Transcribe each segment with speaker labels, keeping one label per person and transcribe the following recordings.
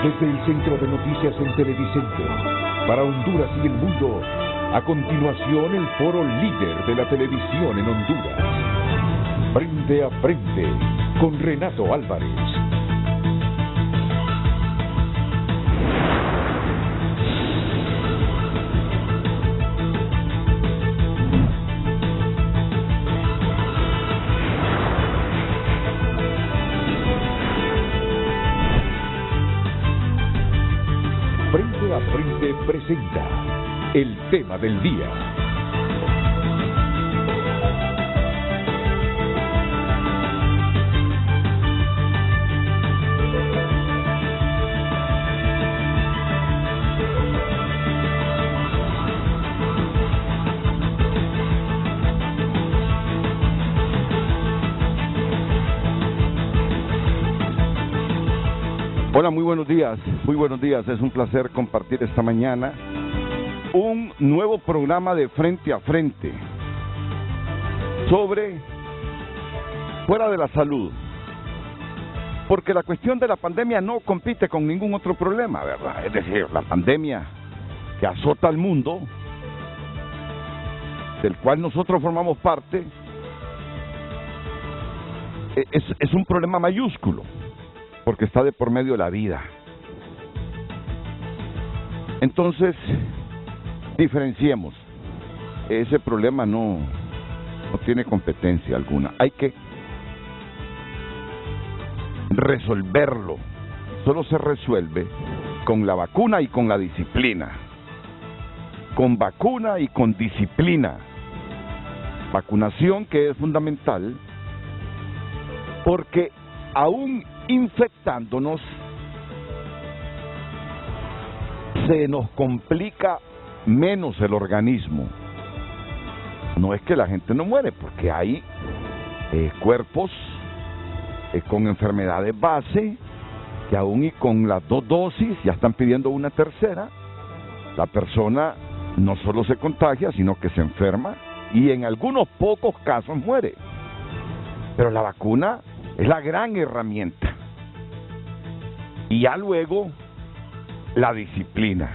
Speaker 1: Desde el Centro de Noticias en Televicentro, para Honduras y el mundo, a continuación el foro líder de la televisión en Honduras. Frente a Frente, con Renato Álvarez. Frente a Frente presenta el tema del día.
Speaker 2: Hola, muy buenos días, es un placer compartir esta mañana un nuevo programa de Frente a Frente sobre fuera de la salud, porque la cuestión de la pandemia no compite con ningún otro problema, ¿verdad? Es decir, la pandemia que azota al mundo, del cual nosotros formamos parte, es un problema mayúsculo, porque está de por medio de la vida. Entonces, diferenciemos. Ese problema no tiene competencia alguna. Hay que resolverlo. Solo se resuelve con la vacuna y con la disciplina. Con vacuna y con disciplina. Vacunación, que es fundamental, porque aún infectándonos, se nos complica menos el organismo. No es que la gente no muere, porque hay cuerpos con enfermedades base, que aún y con las 2 dosis ya están pidiendo una tercera. La persona no solo se contagia, sino que se enferma y en algunos pocos casos muere. Pero la vacuna es la gran herramienta. Y ya luego, la disciplina.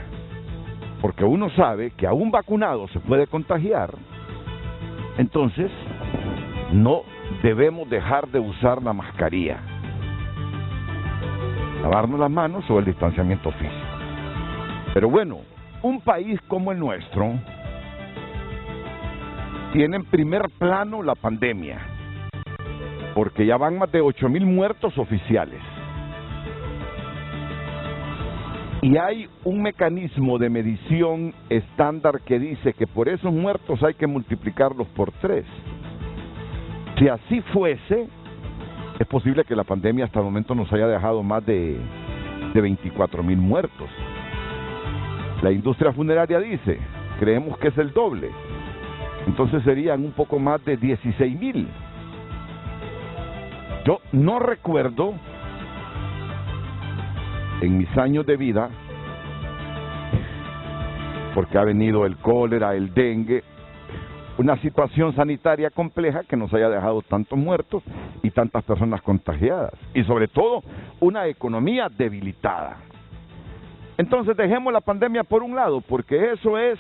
Speaker 2: Porque uno sabe que aún vacunado se puede contagiar. Entonces, no debemos dejar de usar la mascarilla. Lavarnos las manos o el distanciamiento físico. Pero bueno, un país como el nuestro tiene en primer plano la pandemia, porque ya van más de 8,000 muertos oficiales. Y hay un mecanismo de medición estándar que dice que por esos muertos hay que multiplicarlos por 3. Si así fuese, es posible que la pandemia hasta el momento nos haya dejado más de 24,000 muertos. La industria funeraria dice, creemos que es el doble. Entonces serían un poco más de 16,000. Yo no recuerdo en mis años de vida, porque ha venido el cólera, el dengue, una situación sanitaria compleja que nos haya dejado tantos muertos y tantas personas contagiadas, y sobre todo una economía debilitada. Entonces dejemos la pandemia por un lado, porque eso es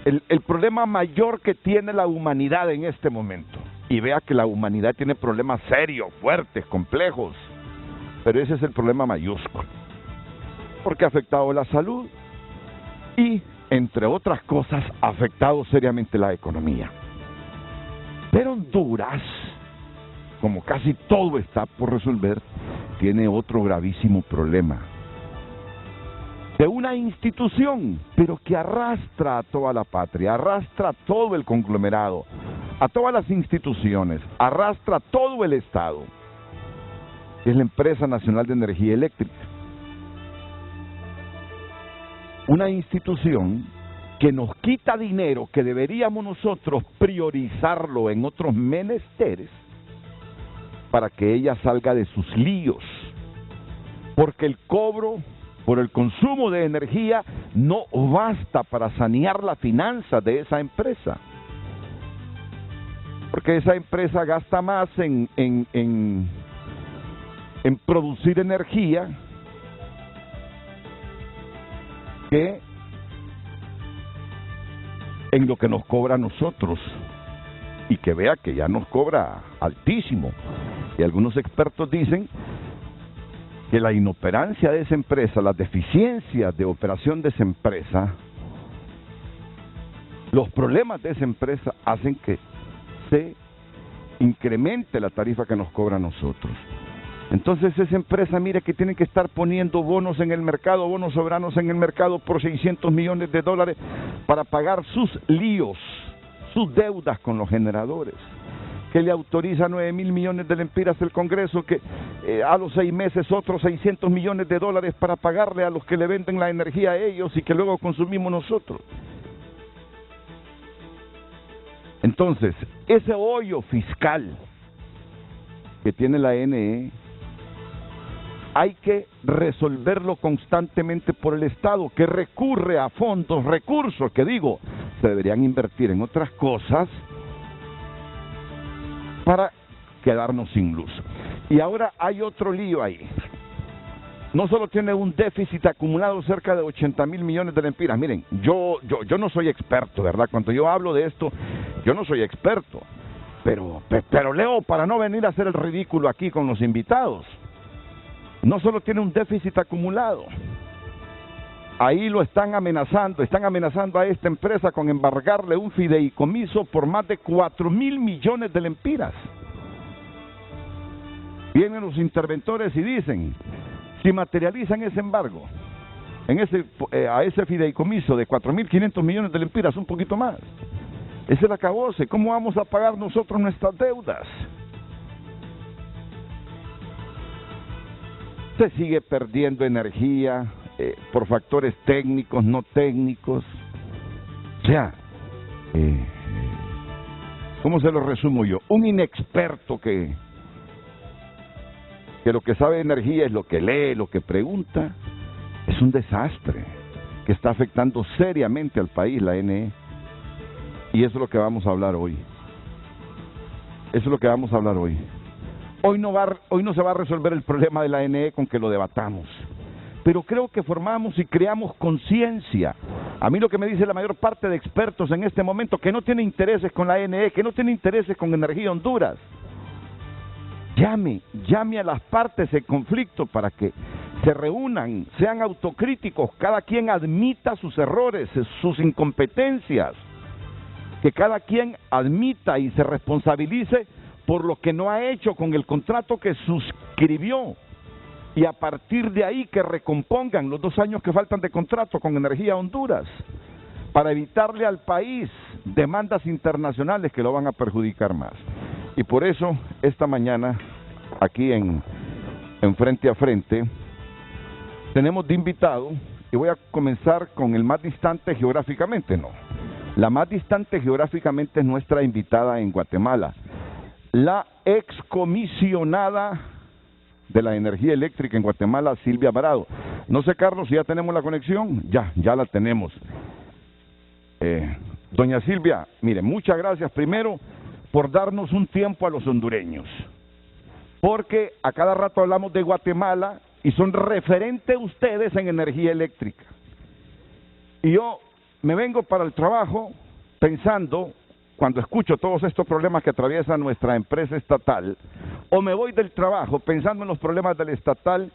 Speaker 2: el problema mayor que tiene la humanidad en este momento. Y vea que la humanidad tiene problemas serios, fuertes, complejos, pero ese es el problema mayúsculo, porque ha afectado la salud y, entre otras cosas, ha afectado seriamente la economía. Pero Honduras, como casi todo está por resolver, tiene otro gravísimo problema de una institución, pero que arrastra a toda la patria, arrastra a todo el conglomerado, a todas las instituciones, arrastra a todo el Estado. Es la Empresa Nacional de Energía Eléctrica. Una institución que nos quita dinero que deberíamos nosotros priorizarlo en otros menesteres para que ella salga de sus líos. Porque el cobro por el consumo de energía no basta para sanear la finanza de esa empresa. Porque esa empresa gasta más en producir energía que en lo que nos cobra a nosotros, y que vea que ya nos cobra altísimo. Y algunos expertos dicen que la inoperancia de esa empresa, las deficiencias de operación de esa empresa, los problemas de esa empresa hacen que se incremente la tarifa que nos cobra a nosotros. Entonces esa empresa, mire que tiene que estar poniendo bonos en el mercado, bonos soberanos en el mercado por $600 millones para pagar sus líos, sus deudas con los generadores, que le autoriza 9.000 millones de lempiras el Congreso, que a los 6 meses otros $600 millones para pagarle a los que le venden la energía a ellos y que luego consumimos nosotros. Entonces, ese hoyo fiscal que tiene la NE hay que resolverlo constantemente por el Estado, que recurre a fondos, recursos, que digo, se deberían invertir en otras cosas para quedarnos sin luz. Y ahora hay otro lío ahí. No solo tiene un déficit acumulado cerca de 80.000 millones de lempiras. Miren, yo no soy experto, ¿verdad? Cuando yo hablo de esto, yo no soy experto. Pero leo para no venir a hacer el ridículo aquí con los invitados. No solo tiene un déficit acumulado. Ahí lo están amenazando a esta empresa con embargarle un fideicomiso por más de 4.000 millones de lempiras. Vienen los interventores y dicen, si materializan ese embargo, a ese fideicomiso de 4.500 millones de lempiras, un poquito más, ese es el acabose. ¿Cómo vamos a pagar nosotros nuestras deudas? Se sigue perdiendo energía por factores técnicos, no técnicos. O sea, ¿cómo se lo resumo yo? Un inexperto que lo que sabe de energía es lo que lee, lo que pregunta, es un desastre que está afectando seriamente al país, la NE. Y eso es lo que vamos a hablar hoy. Eso es lo que vamos a hablar hoy. Hoy no se va a resolver el problema de la NE con que lo debatamos, pero creo que formamos y creamos conciencia. A mí lo que me dice la mayor parte de expertos en este momento, que no tiene intereses con la NE, que no tiene intereses con Energía Honduras, llame a las partes en conflicto para que se reúnan, sean autocríticos, cada quien admita sus errores, sus incompetencias, que cada quien admita y se responsabilice por lo que no ha hecho con el contrato que suscribió, y a partir de ahí que recompongan los 2 años que faltan de contrato con Energía Honduras, para evitarle al país demandas internacionales que lo van a perjudicar más. Y por eso, esta mañana, aquí en Frente a Frente, tenemos de invitado, y voy a comenzar con el más distante geográficamente, la más distante geográficamente es nuestra invitada en Guatemala, la excomisionada de la energía eléctrica en Guatemala, Silvia Alvarado. No sé, Carlos, si ya tenemos la conexión. Ya la tenemos. Doña Silvia, mire, muchas gracias primero por darnos un tiempo a los hondureños, porque a cada rato hablamos de Guatemala y son referentes ustedes en energía eléctrica. Y yo me vengo para el trabajo pensando, cuando escucho todos estos problemas que atraviesa nuestra empresa estatal, o me voy del trabajo pensando en los problemas del estatal,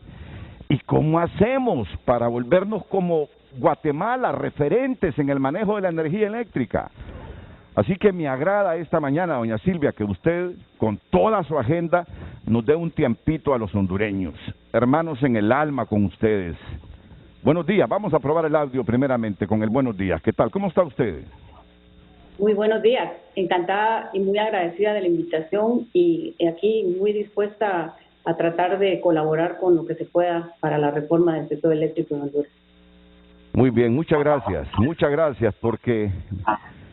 Speaker 2: y cómo hacemos para volvernos como Guatemala, referentes en el manejo de la energía eléctrica. Así que me agrada esta mañana, doña Silvia, que usted, con toda su agenda, nos dé un tiempito a los hondureños, hermanos en el alma con ustedes. Buenos días, vamos a probar el audio primeramente con el buenos días. ¿Qué tal? ¿Cómo está usted?
Speaker 3: Muy buenos días, encantada y muy agradecida de la invitación y aquí muy dispuesta a tratar de colaborar con lo que se pueda para la reforma del sector eléctrico en Honduras.
Speaker 2: Muy bien, muchas gracias, porque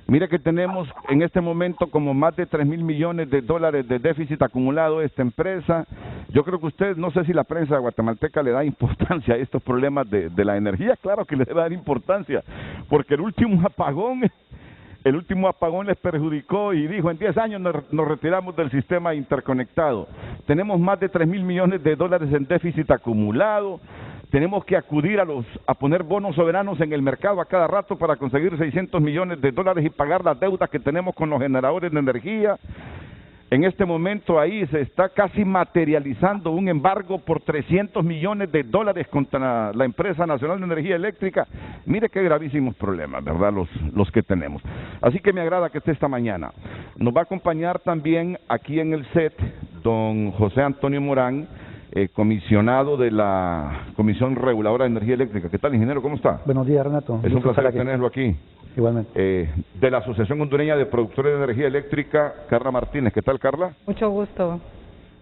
Speaker 2: mire que tenemos en este momento como más de 3.000 millones de dólares de déficit acumulado de esta empresa. Yo creo que usted, no sé si la prensa guatemalteca le da importancia a estos problemas de la energía. Claro que le debe dar importancia, porque el último apagón les perjudicó y dijo, en 10 años nos retiramos del sistema interconectado. Tenemos más de 3.000 millones de dólares en déficit acumulado, tenemos que acudir a poner bonos soberanos en el mercado a cada rato para conseguir $600 millones y pagar las deudas que tenemos con los generadores de energía. En este momento ahí se está casi materializando un embargo por $300 millones contra la empresa nacional de energía eléctrica. Mire qué gravísimos problemas, ¿verdad? Los que tenemos. Así que me agrada que esté esta mañana. Nos va a acompañar también aquí en el set don José Antonio Morán, comisionado de la Comisión Reguladora de Energía Eléctrica. ¿Qué tal, ingeniero? ¿Cómo está?
Speaker 4: Buenos días, Renato.
Speaker 2: Es un placer tenerlo aquí.
Speaker 4: Igualmente.
Speaker 2: De la Asociación Hondureña de Productores de Energía Eléctrica, Carla Martínez. ¿Qué tal, Carla?
Speaker 5: Mucho gusto.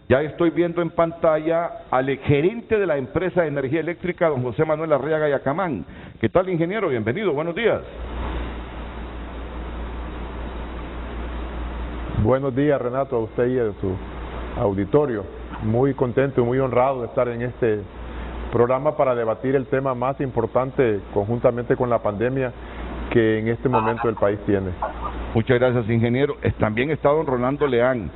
Speaker 2: Ya estoy viendo en pantalla al gerente de la empresa de energía eléctrica, don José Manuel Arriaga Yacamán. ¿Qué tal, ingeniero? Bienvenido, buenos días.
Speaker 6: Buenos días, Renato, a usted y a su auditorio. Muy contento y muy honrado de estar en este programa para debatir el tema más importante conjuntamente con la pandemia que en este momento el país tiene.
Speaker 2: Muchas gracias, ingeniero. También está don Rolando Leán,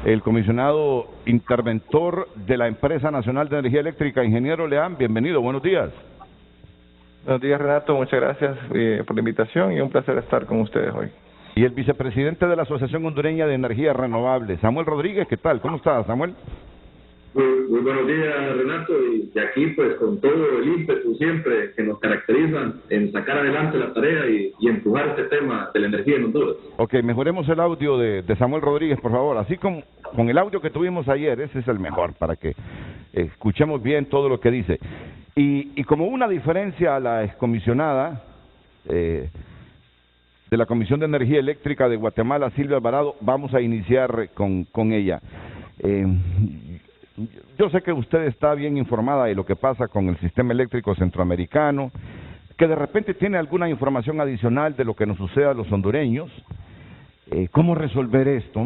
Speaker 2: el comisionado interventor de la Empresa Nacional de Energía Eléctrica. Ingeniero Leán, bienvenido, buenos días.
Speaker 7: Buenos días, Renato, muchas gracias por la invitación y un placer estar con ustedes hoy.
Speaker 2: Y el vicepresidente de la Asociación Hondureña de Energías Renovables, Samuel Rodríguez. ¿Qué tal? ¿Cómo estás, Samuel?
Speaker 8: Muy buenos días, Renato, y aquí pues con todo el ímpetu siempre que nos caracteriza en sacar adelante la tarea y empujar este tema de la energía en Honduras.
Speaker 2: Ok, mejoremos el audio de Samuel Rodríguez, por favor, así con el audio que tuvimos ayer. Ese es el mejor, para que escuchemos bien todo lo que dice. Y como una diferencia a la excomisionada de la Comisión de Energía Eléctrica de Guatemala, Silvia Alvarado, vamos a iniciar con ella. Yo sé que usted está bien informada de lo que pasa con el sistema eléctrico centroamericano, que de repente tiene alguna información adicional de lo que nos sucede a los hondureños. ¿Cómo resolver esto?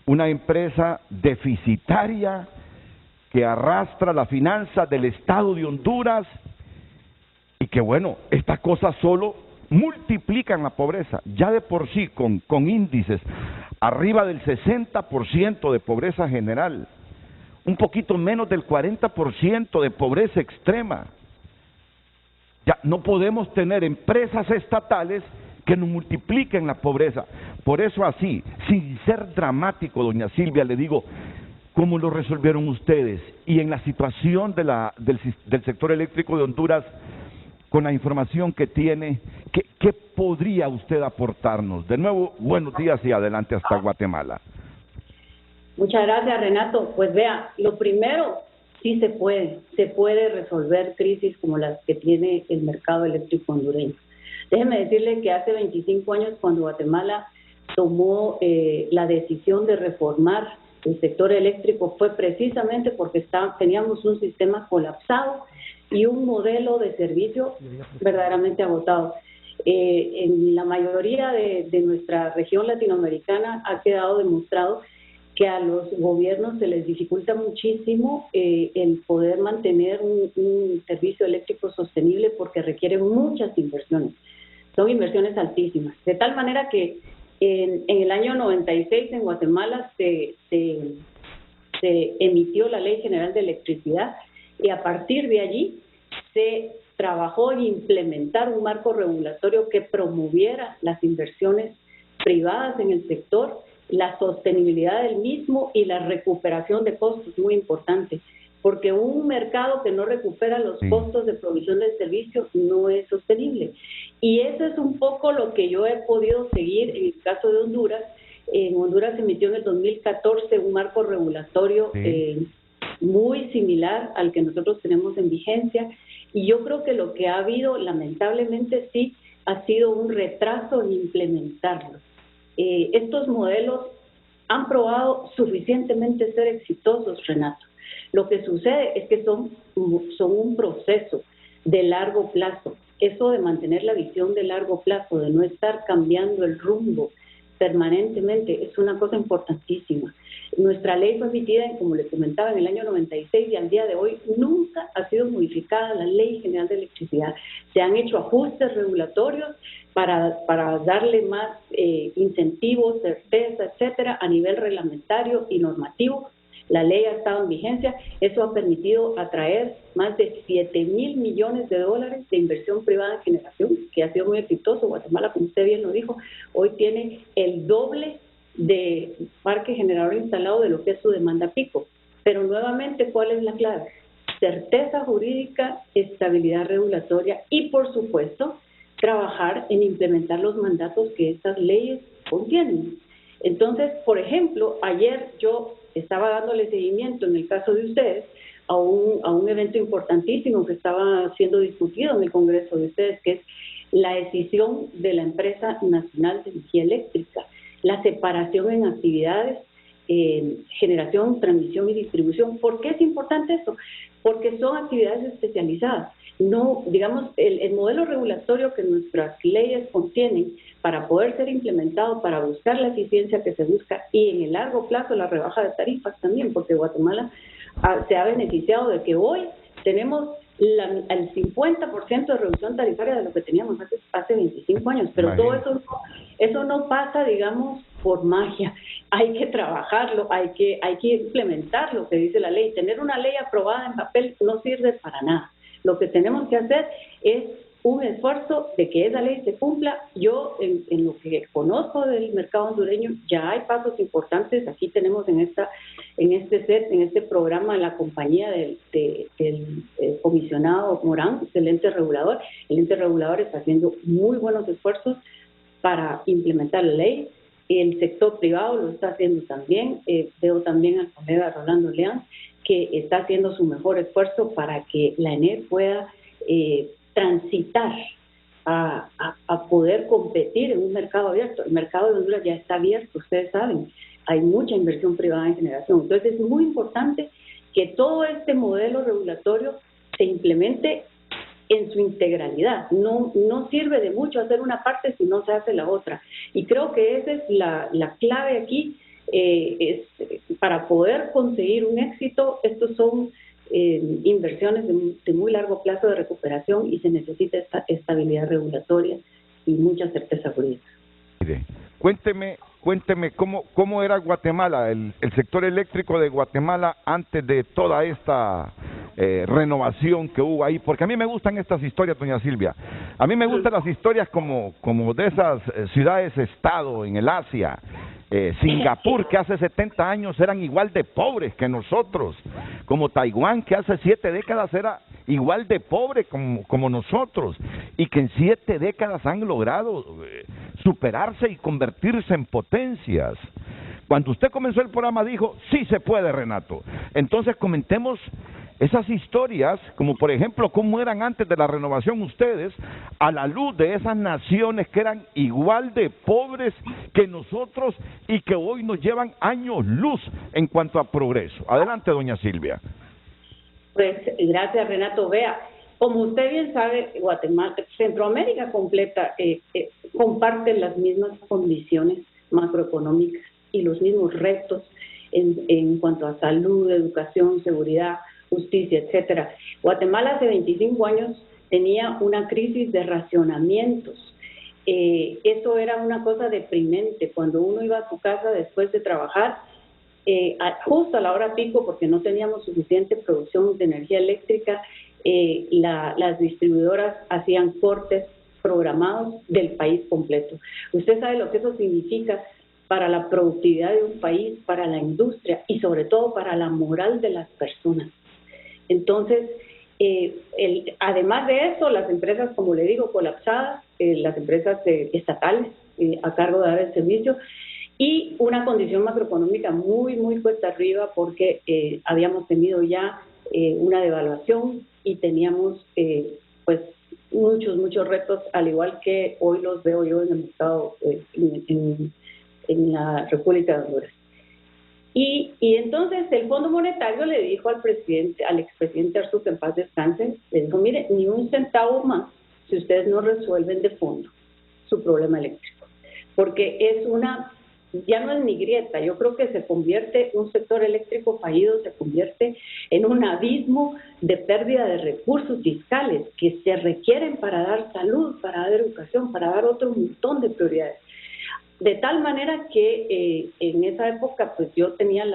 Speaker 2: Una empresa deficitaria que arrastra la finanza del Estado de Honduras y que, bueno, estas cosas solo multiplican la pobreza. Ya de por sí, con índices arriba del 60% de pobreza general, un poquito menos del 40% de pobreza extrema. Ya no podemos tener empresas estatales que nos multipliquen la pobreza. Por eso así, sin ser dramático, doña Silvia, le digo, ¿cómo lo resolvieron ustedes? Y en la situación del sector eléctrico de Honduras, con la información que tiene, ¿qué podría usted aportarnos? De nuevo, buenos días y adelante hasta Guatemala.
Speaker 3: Muchas gracias, Renato. Pues vea, lo primero, sí se puede resolver crisis como las que tiene el mercado eléctrico hondureño. Déjeme decirle que hace 25 años, cuando Guatemala tomó la decisión de reformar el sector eléctrico, fue precisamente porque teníamos un sistema colapsado y un modelo de servicio verdaderamente agotado. En la mayoría de nuestra región latinoamericana ha quedado demostrado que a los gobiernos se les dificulta muchísimo el poder mantener un servicio eléctrico sostenible porque requiere muchas inversiones. Son inversiones altísimas. De tal manera que en el año 96 en Guatemala se emitió la Ley General de Electricidad y a partir de allí se trabajó en implementar un marco regulatorio que promoviera las inversiones privadas en el sector, la sostenibilidad del mismo y la recuperación de costos, muy importante, porque un mercado que no recupera los costos de provisión del servicio no es sostenible. Y eso es un poco lo que yo he podido seguir en el caso de Honduras. En Honduras se emitió en el 2014 un marco regulatorio muy similar al que nosotros tenemos en vigencia, y yo creo que lo que ha habido, lamentablemente sí, ha sido un retraso en implementarlo. Estos modelos han probado suficientemente ser exitosos, Renato. Lo que sucede es que son un proceso de largo plazo. Eso de mantener la visión de largo plazo, de no estar cambiando el rumbo permanentemente, es una cosa importantísima. Nuestra ley fue emitida, como les comentaba, en el año 96 y al día de hoy nunca ha sido modificada la Ley General de Electricidad. Se han hecho ajustes regulatorios para darle más incentivos, certeza, etcétera, a nivel reglamentario y normativo, la ley ha estado en vigencia. Eso ha permitido atraer más de 7.000 millones de dólares de inversión privada en generación, que ha sido muy exitoso. Guatemala, como usted bien lo dijo, hoy tiene el doble de parque generador instalado de lo que es su demanda pico. Pero nuevamente, ¿cuál es la clave? Certeza jurídica, estabilidad regulatoria y, por supuesto, trabajar en implementar los mandatos que estas leyes contienen. Entonces, por ejemplo, ayer yo estaba dándole seguimiento, en el caso de ustedes, a un evento importantísimo que estaba siendo discutido en el Congreso de ustedes, que es la decisión de la Empresa Nacional de Energía Eléctrica, la separación en actividades, generación, transmisión y distribución. ¿Por qué es importante esto? Porque son actividades especializadas. No, digamos, el modelo regulatorio que nuestras leyes contienen para poder ser implementado, para buscar la eficiencia que se busca y en el largo plazo la rebaja de tarifas también, porque Guatemala se ha beneficiado de que hoy tenemos el 50% de reducción tarifaria de lo que teníamos hace 25 años, pero todo eso no pasa, digamos, por magia. Hay que trabajarlo, hay que implementar lo que dice la ley. Tener una ley aprobada en papel no sirve para nada. Lo que tenemos que hacer es un esfuerzo de que esa ley se cumpla. Yo, en lo que conozco del mercado hondureño, ya hay pasos importantes. Aquí tenemos en este programa la compañía del comisionado Morán, del ente regulador. El ente regulador está haciendo muy buenos esfuerzos para implementar la ley. El sector privado lo está haciendo también. Veo también al colega Rolando Leán, que está haciendo su mejor esfuerzo para que la ENER pueda transitar a poder competir en un mercado abierto. El mercado de Honduras ya está abierto, ustedes saben, hay mucha inversión privada en generación. Entonces es muy importante que todo este modelo regulatorio se implemente en su integralidad. No sirve de mucho hacer una parte si no se hace la otra. Y creo que esa es la clave aquí. Es para poder conseguir un éxito. Estos son inversiones de muy largo plazo de recuperación y se necesita esta estabilidad regulatoria y mucha certeza jurídica.
Speaker 2: Mire, cuénteme cómo era Guatemala, el sector eléctrico de Guatemala antes de toda esta renovación que hubo ahí, porque a mí me gustan estas historias, doña Silvia. A mí me gustan las historias como de esas ciudades-estado en el Asia. Singapur, que hace 70 años eran igual de pobres que nosotros, como Taiwán, que hace 7 décadas era igual de pobre como nosotros, y que en 7 décadas han logrado superarse y convertirse en potencias. Cuando usted comenzó el programa dijo, sí se puede, Renato. Entonces comentemos esas historias, como por ejemplo, cómo eran antes de la renovación ustedes, a la luz de esas naciones que eran igual de pobres que nosotros y que hoy nos llevan años luz en cuanto a progreso. Adelante, doña Silvia.
Speaker 3: Pues gracias, Renato. Vea, como usted bien sabe, Guatemala, Centroamérica completa comparte las mismas condiciones macroeconómicas y los mismos retos en cuanto a salud, educación, seguridad, justicia, etcétera. Guatemala hace 25 años tenía una crisis de racionamientos. Eso era una cosa deprimente. Cuando uno iba a su casa después de trabajar, justo a la hora pico, porque no teníamos suficiente producción de energía eléctrica, las distribuidoras hacían cortes programados del país completo. Usted sabe lo que eso significa para la productividad de un país, para la industria y sobre todo para la moral de las personas. Entonces, además de eso, las empresas, como le digo, colapsadas, las empresas estatales a cargo de dar el servicio, y una condición macroeconómica muy, muy cuesta arriba porque habíamos tenido ya una devaluación y teníamos pues muchos retos, al igual que hoy los veo yo en el mercado en la República de Honduras. Y entonces el Fondo Monetario le dijo al expresidente Arzu, que en paz descanse, le dijo, mire, ni un centavo más si ustedes no resuelven de fondo su problema eléctrico, porque ya no es ni grieta. Yo creo que un sector eléctrico fallido se convierte en un abismo de pérdida de recursos fiscales que se requieren para dar salud, para dar educación, para dar otro montón de prioridades. De tal manera que en esa época pues yo tenía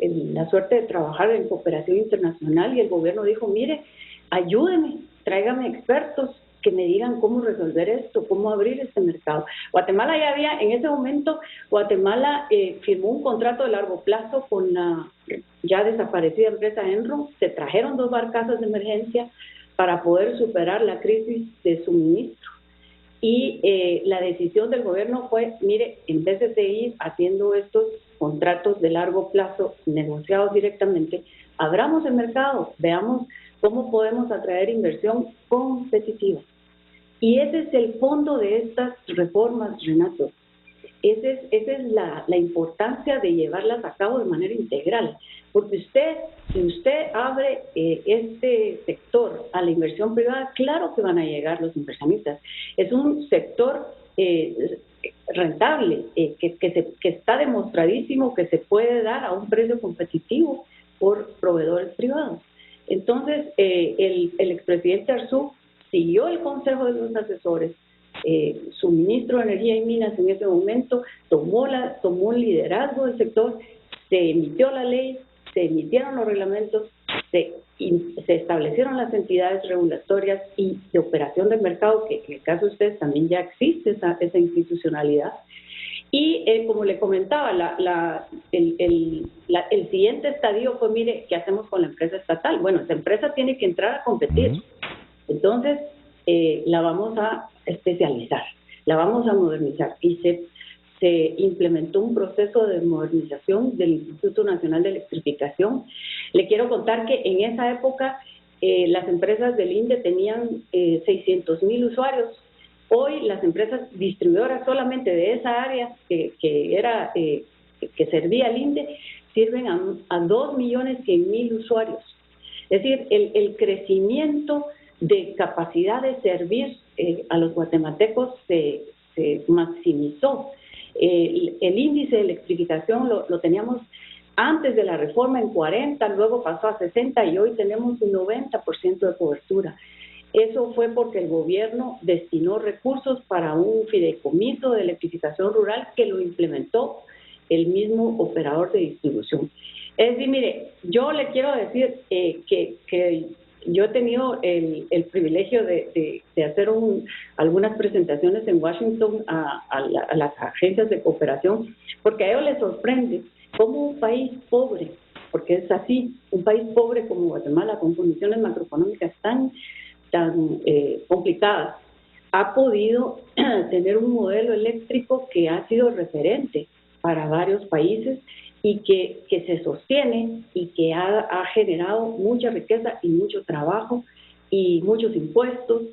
Speaker 3: la suerte de trabajar en cooperación internacional y el gobierno dijo, mire, ayúdeme, tráigame expertos que me digan cómo resolver esto, cómo abrir este mercado. Guatemala ya había, en ese momento, Guatemala firmó un contrato de largo plazo con la ya desaparecida empresa Enron. Se trajeron 2 barcazas de emergencia para poder superar la crisis de suministro. Y la decisión del gobierno fue, mire, en vez de ir haciendo estos contratos de largo plazo negociados directamente, abramos el mercado, veamos cómo podemos atraer inversión competitiva. Y ese es el fondo de estas reformas, Renato. Esa es la importancia de llevarlas a cabo de manera integral. Porque si usted abre este sector a la inversión privada, claro que van a llegar los inversionistas. Es un sector rentable, que está demostradísimo que se puede dar a un precio competitivo por proveedores privados. Entonces, el expresidente Arzú siguió el consejo de los asesores. Su ministro de Energía y Minas en ese momento tomó un liderazgo del sector, se emitió la ley, se emitieron los reglamentos, se establecieron las entidades regulatorias y de operación del mercado, que en el caso de ustedes también ya existe esa institucionalidad. Y como le comentaba, el siguiente estadio fue, mire, ¿qué hacemos con la empresa estatal? Bueno, esa empresa tiene que entrar a competir. Entonces, la vamos a especializar, la vamos a modernizar. Y se implementó un proceso de modernización del Instituto Nacional de Electrificación. Le quiero contar que en esa época las empresas del INDE tenían 600,000 usuarios. Hoy las empresas distribuidoras solamente de esa área que servía al INDE sirven a 2.100.000 usuarios. Es decir, el crecimiento de capacidad de servir a los guatemaltecos se maximizó. El índice de electrificación lo teníamos antes de la reforma en 40, luego pasó a 60 y hoy tenemos un 90% de cobertura. Eso fue porque el gobierno destinó recursos para un fideicomiso de electrificación rural que lo implementó el mismo operador de distribución. Es decir, mire, yo le quiero decir que yo he tenido el privilegio de hacer algunas presentaciones en Washington a las agencias de cooperación, porque a ellos les sorprende cómo un país pobre, porque es así, un país pobre como Guatemala, con condiciones macroeconómicas tan complicadas, ha podido tener un modelo eléctrico que ha sido referente para varios países y que se sostiene y que ha generado mucha riqueza y mucho trabajo y muchos impuestos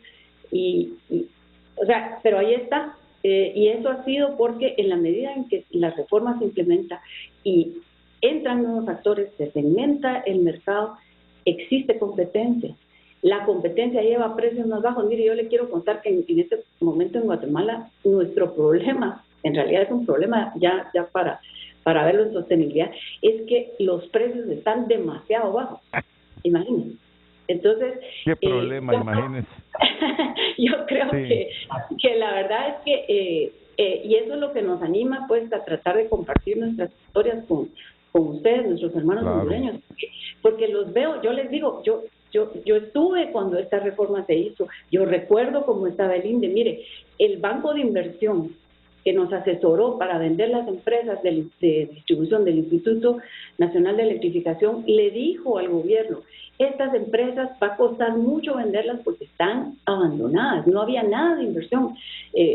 Speaker 3: o sea, pero ahí está. Y eso ha sido porque en la medida en que la reforma se implementa y entran nuevos actores, se segmenta el mercado, existe competencia. La competencia lleva a precios más bajos. Mire, yo le quiero contar que en este momento en Guatemala nuestro problema, en realidad es un problema ya para verlo en sostenibilidad, es que los precios están demasiado bajos. Imagínense. Entonces,
Speaker 2: ¿qué problema? Imagínense.
Speaker 3: Yo creo que la verdad es que, y eso es lo que nos anima pues a tratar de compartir nuestras historias con ustedes, nuestros hermanos hondureños, porque los veo, yo les digo, yo estuve cuando esta reforma se hizo, yo recuerdo cómo estaba el INDE. Mire, el banco de inversión que nos asesoró para vender las empresas de distribución del Instituto Nacional de Electrificación le dijo al gobierno, estas empresas va a costar mucho venderlas porque están abandonadas, no había nada de inversión,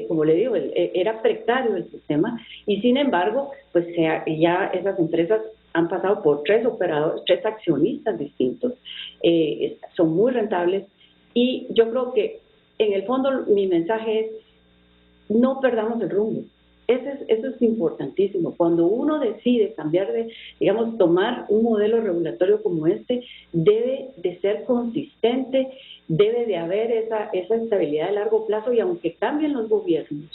Speaker 3: como le digo, era precario el sistema, y sin embargo, pues ya esas empresas han pasado por 3 operadores, 3 accionistas distintos, son muy rentables, y yo creo que en el fondo mi mensaje es, no perdamos el rumbo. Eso es importantísimo. Cuando uno decide cambiar tomar un modelo regulatorio como este, debe de ser consistente, debe de haber esa estabilidad de largo plazo, y aunque cambien los gobiernos,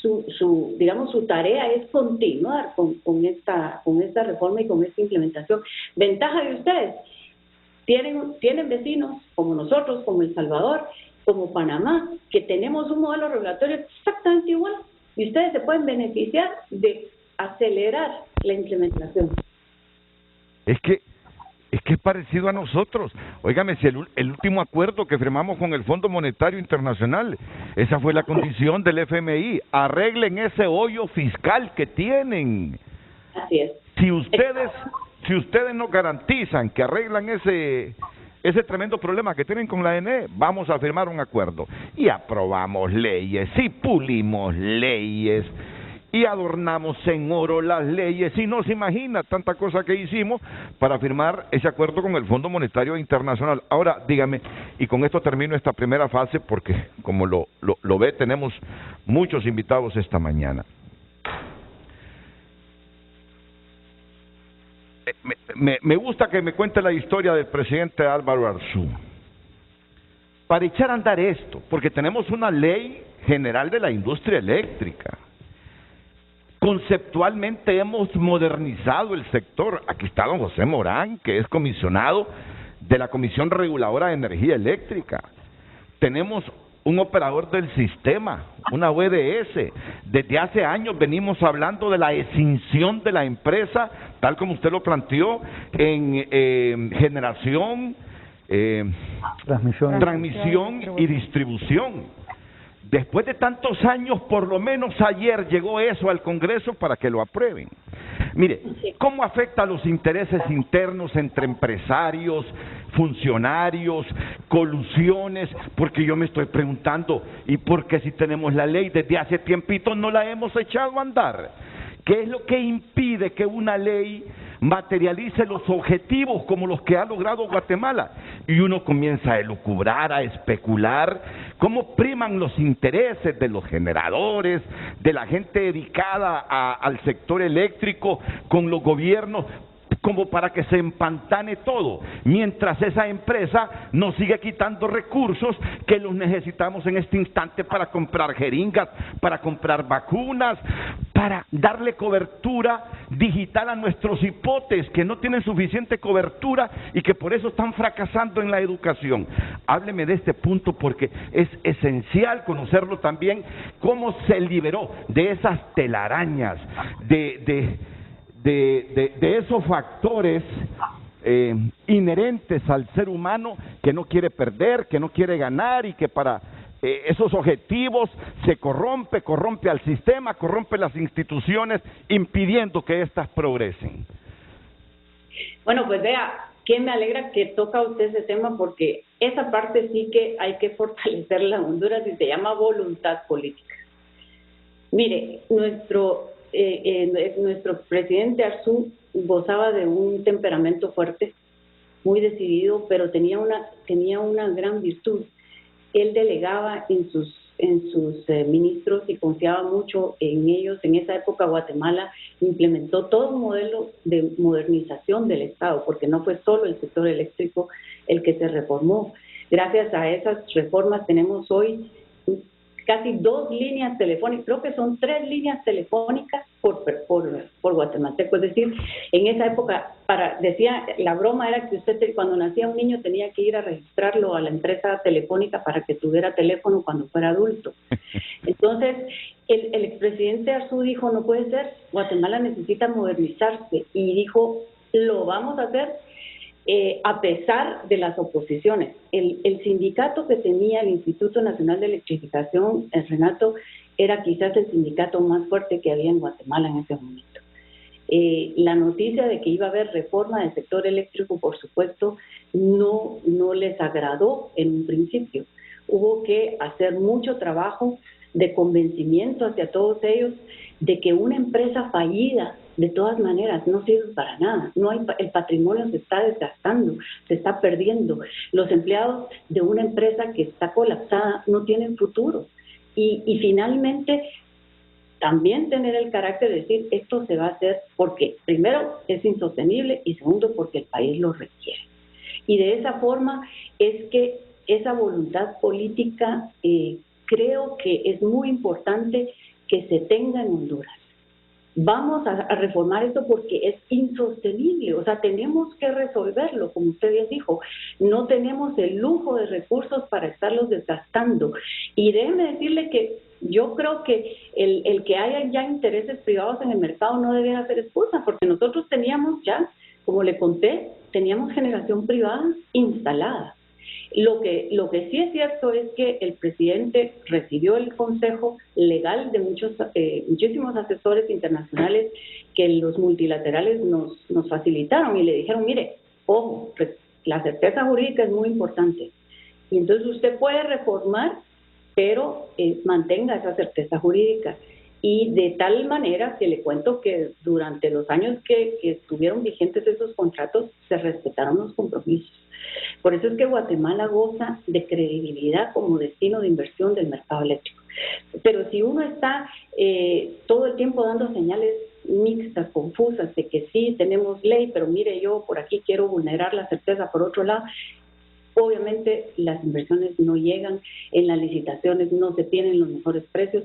Speaker 3: su tarea es continuar con esta reforma y con esta implementación. Ventaja de ustedes, tienen vecinos como nosotros, como El Salvador, como Panamá, que tenemos un modelo regulatorio exactamente igual, y ustedes se pueden beneficiar de acelerar la implementación.
Speaker 2: Es que es parecido a nosotros. Óigame, si el último acuerdo que firmamos con el Fondo Monetario Internacional, esa fue la condición del FMI, arreglen ese hoyo fiscal que tienen.
Speaker 3: Así es.
Speaker 2: Si ustedes nos garantizan que arreglan ese tremendo problema que tienen con la ANE, vamos a firmar un acuerdo. Y aprobamos leyes, y pulimos leyes, y adornamos en oro las leyes, y no se imagina tanta cosa que hicimos para firmar ese acuerdo con el Fondo Monetario Internacional. Ahora, dígame, y con esto termino esta primera fase, porque como lo ve, tenemos muchos invitados esta mañana. Me gusta que me cuente la historia del presidente Álvaro Arzú. Para echar a andar esto, porque tenemos una ley general de la industria eléctrica. Conceptualmente hemos modernizado el sector. Aquí está don José Morán, que es comisionado de la Comisión Reguladora de Energía Eléctrica. Tenemos un operador del sistema, una ODS. Desde hace años venimos hablando de la extinción de la empresa, tal como usted lo planteó, en generación, transmisión y distribución. Después de tantos años, por lo menos ayer llegó eso al Congreso para que lo aprueben. Mire, ¿cómo afecta a los intereses internos entre empresarios, funcionarios, colusiones? Porque yo me estoy preguntando, ¿y por qué si tenemos la ley desde hace tiempito no la hemos echado a andar? ¿Qué es lo que impide que una ley materialice los objetivos como los que ha logrado Guatemala? Y uno comienza a elucubrar, a especular cómo priman los intereses de los generadores, de la gente dedicada al sector eléctrico con los gobiernos, como para que se empantane todo, mientras esa empresa nos sigue quitando recursos que los necesitamos en este instante para comprar jeringas, para comprar vacunas, para darle cobertura digital a nuestros hipotes que no tienen suficiente cobertura y que por eso están fracasando en la educación. Hábleme de este punto porque es esencial conocerlo también, cómo se liberó de esas telarañas, de esos factores inherentes al ser humano que no quiere perder, que no quiere ganar y que para esos objetivos se corrompe al sistema, corrompe las instituciones, impidiendo que éstas progresen.
Speaker 3: Bueno, pues vea, que me alegra que toca usted ese tema porque esa parte sí que hay que fortalecerla en Honduras y se llama voluntad política. Mire, nuestro presidente Arzú gozaba de un temperamento fuerte, muy decidido, pero tenía una gran virtud. Él delegaba en sus ministros y confiaba mucho en ellos. En esa época Guatemala implementó todo un modelo de modernización del Estado, porque no fue solo el sector eléctrico el que se reformó. Gracias a esas reformas tenemos hoy casi 2 líneas telefónicas, creo que son 3 líneas telefónicas por guatemalteco. Es decir, en esa época, decía, la broma era que usted cuando nacía un niño tenía que ir a registrarlo a la empresa telefónica para que tuviera teléfono cuando fuera adulto. Entonces, el expresidente Arzú dijo, no puede ser, Guatemala necesita modernizarse, y dijo, lo vamos a hacer a pesar de las oposiciones. El sindicato que tenía el Instituto Nacional de Electrificación, el Renato, era quizás el sindicato más fuerte que había en Guatemala en ese momento. La noticia de que iba a haber reforma del sector eléctrico, por supuesto, no les agradó en un principio. Hubo que hacer mucho trabajo de convencimiento hacia todos ellos de que una empresa fallida de todas maneras no sirve para nada. El patrimonio se está desgastando, se está perdiendo. Los empleados de una empresa que está colapsada no tienen futuro. Y finalmente también tener el carácter de decir esto se va a hacer porque primero es insostenible y segundo porque el país lo requiere. Y de esa forma es que esa voluntad política creo que es muy importante que se tenga en Honduras. Vamos a reformar esto porque es insostenible, o sea, tenemos que resolverlo, como usted bien dijo, no tenemos el lujo de recursos para estarlos desgastando. Y déjeme decirle que yo creo que el que haya ya intereses privados en el mercado no debería ser excusa, porque nosotros teníamos ya como le conté, teníamos generación privada instalada. Lo que sí es cierto es que el presidente recibió el consejo legal de muchísimos asesores internacionales que los multilaterales nos facilitaron y le dijeron, mire, ojo, la certeza jurídica es muy importante. Y entonces usted puede reformar, pero mantenga esa certeza jurídica. Y de tal manera que le cuento que durante los años que estuvieron vigentes esos contratos se respetaron los compromisos. Por eso es que Guatemala goza de credibilidad como destino de inversión del mercado eléctrico. Pero si uno está todo el tiempo dando señales mixtas, confusas, de que sí tenemos ley, pero mire, yo por aquí quiero vulnerar la certeza por otro lado, obviamente las inversiones no llegan, en las licitaciones no se tienen los mejores precios.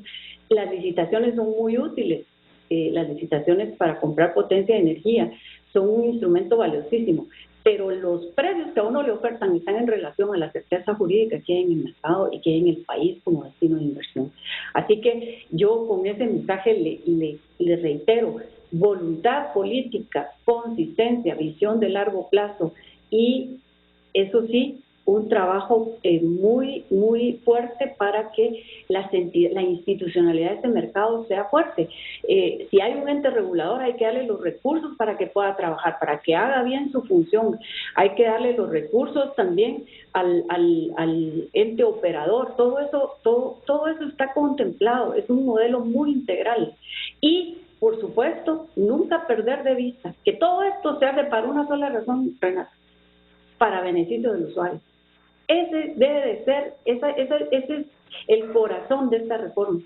Speaker 3: Las licitaciones son muy útiles, las licitaciones para comprar potencia de energía son un instrumento valiosísimo, pero los precios que a uno le ofertan están en relación a la certeza jurídica que hay en el mercado y que hay en el país como destino de inversión. Así que yo con ese mensaje le reitero, voluntad política, consistencia, visión de largo plazo y eso sí, un trabajo muy, muy fuerte para que la institucionalidad de este mercado sea fuerte. Si hay un ente regulador, hay que darle los recursos para que pueda trabajar, para que haga bien su función. Hay que darle los recursos también al ente operador. Todo eso está contemplado. Es un modelo muy integral. Y por supuesto, nunca perder de vista que todo esto se hace para una sola razón, Renata, para beneficio del usuario. Ese debe de ser, ese es el corazón de esta reforma.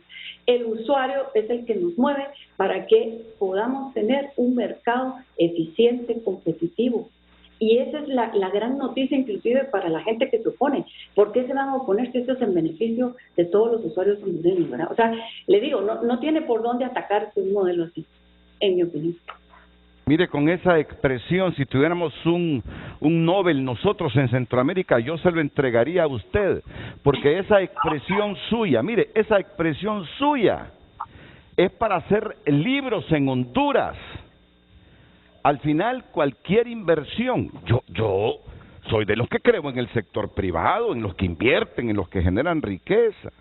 Speaker 3: El usuario es el que nos mueve para que podamos tener un mercado eficiente, competitivo. Y esa es la gran noticia inclusive para la gente que se opone. ¿Por qué se van a oponer si esto es en beneficio de todos los usuarios hondureños, verdad? O sea, le digo, no tiene por dónde atacar un modelo así, en mi opinión.
Speaker 2: Mire, con esa expresión, si tuviéramos un Nobel nosotros en Centroamérica, yo se lo entregaría a usted, porque esa expresión suya, mire, esa expresión suya es para hacer libros en Honduras. Al final, cualquier inversión, yo soy de los que creo en el sector privado, en los que invierten, en los que generan riqueza,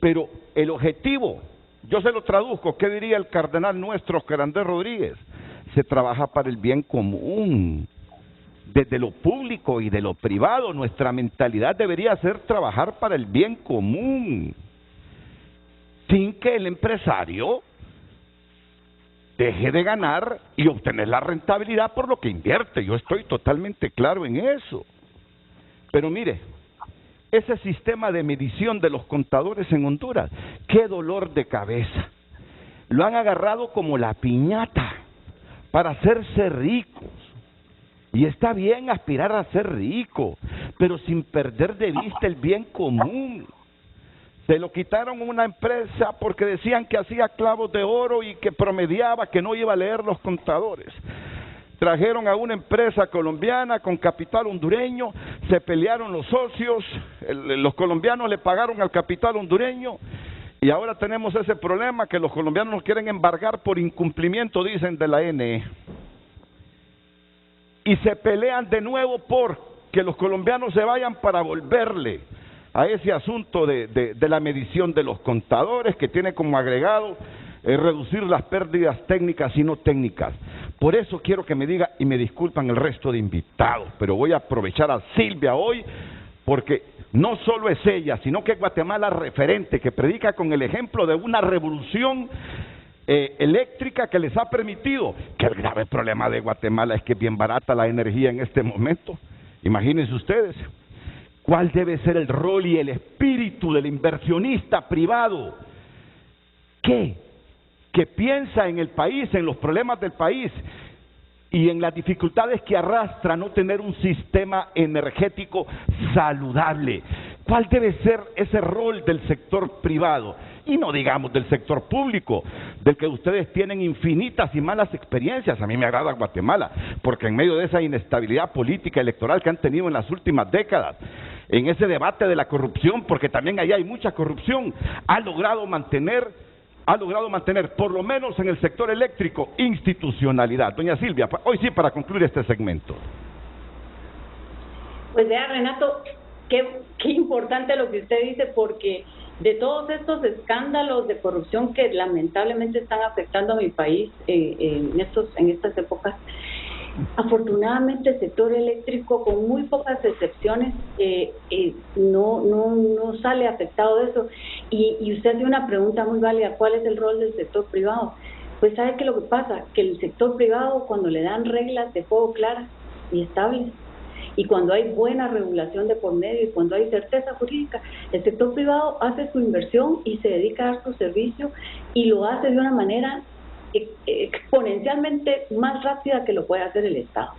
Speaker 2: pero el objetivo, yo se lo traduzco, ¿qué diría el cardenal nuestro, Oscar Andrés Rodríguez? Se trabaja para el bien común. Desde lo público y de lo privado, nuestra mentalidad debería ser trabajar para el bien común, sin que el empresario deje de ganar y obtener la rentabilidad por lo que invierte. Yo estoy totalmente claro en eso. Pero mire, ese sistema de medición de los contadores en Honduras, qué dolor de cabeza. Lo han agarrado como la piñata para hacerse ricos. Y está bien aspirar a ser rico, pero sin perder de vista el bien común. Se lo quitaron a una empresa porque decían que hacía clavos de oro y que promediaba, que no iba a leer los contadores. Trajeron a una empresa colombiana con capital hondureño, se pelearon los socios, los colombianos le pagaron al capital hondureño y ahora tenemos ese problema que los colombianos nos quieren embargar por incumplimiento, dicen, de la NE. Y se pelean de nuevo por que los colombianos se vayan para volverle a ese asunto de la medición de los contadores, que tiene como agregado reducir las pérdidas técnicas y no técnicas. Por eso quiero que me diga, y me disculpan el resto de invitados, pero voy a aprovechar a Silvia hoy, porque no solo es ella, sino que Guatemala referente, que predica con el ejemplo de una revolución eléctrica que les ha permitido, que el grave problema de Guatemala es que es bien barata la energía en este momento. Imagínense ustedes, ¿cuál debe ser el rol y el espíritu del inversionista privado? Que piensa en el país, en los problemas del país y en las dificultades que arrastra no tener un sistema energético saludable. ¿Cuál debe ser ese rol del sector privado? Y no digamos del sector público, del que ustedes tienen infinitas y malas experiencias. A mí me agrada Guatemala, porque en medio de esa inestabilidad política electoral que han tenido en las últimas décadas, en ese debate de la corrupción, porque también allá hay mucha corrupción, ha logrado mantener ha logrado mantener, por lo menos en el sector eléctrico, institucionalidad. Doña Silvia, hoy sí, para concluir este segmento.
Speaker 3: Pues vea, Renato, qué importante lo que usted dice, porque de todos estos escándalos de corrupción que lamentablemente están afectando a mi país en estas épocas, afortunadamente el sector eléctrico, con muy pocas excepciones, no sale afectado de eso. Y usted hace una pregunta muy válida: ¿cuál es el rol del sector privado? Pues sabe que lo que pasa, que el sector privado, cuando le dan reglas de juego claras y estables, y cuando hay buena regulación de por medio y cuando hay certeza jurídica, el sector privado hace su inversión y se dedica a dar su servicio, y lo hace de una manera exponencialmente más rápida que lo puede hacer el Estado.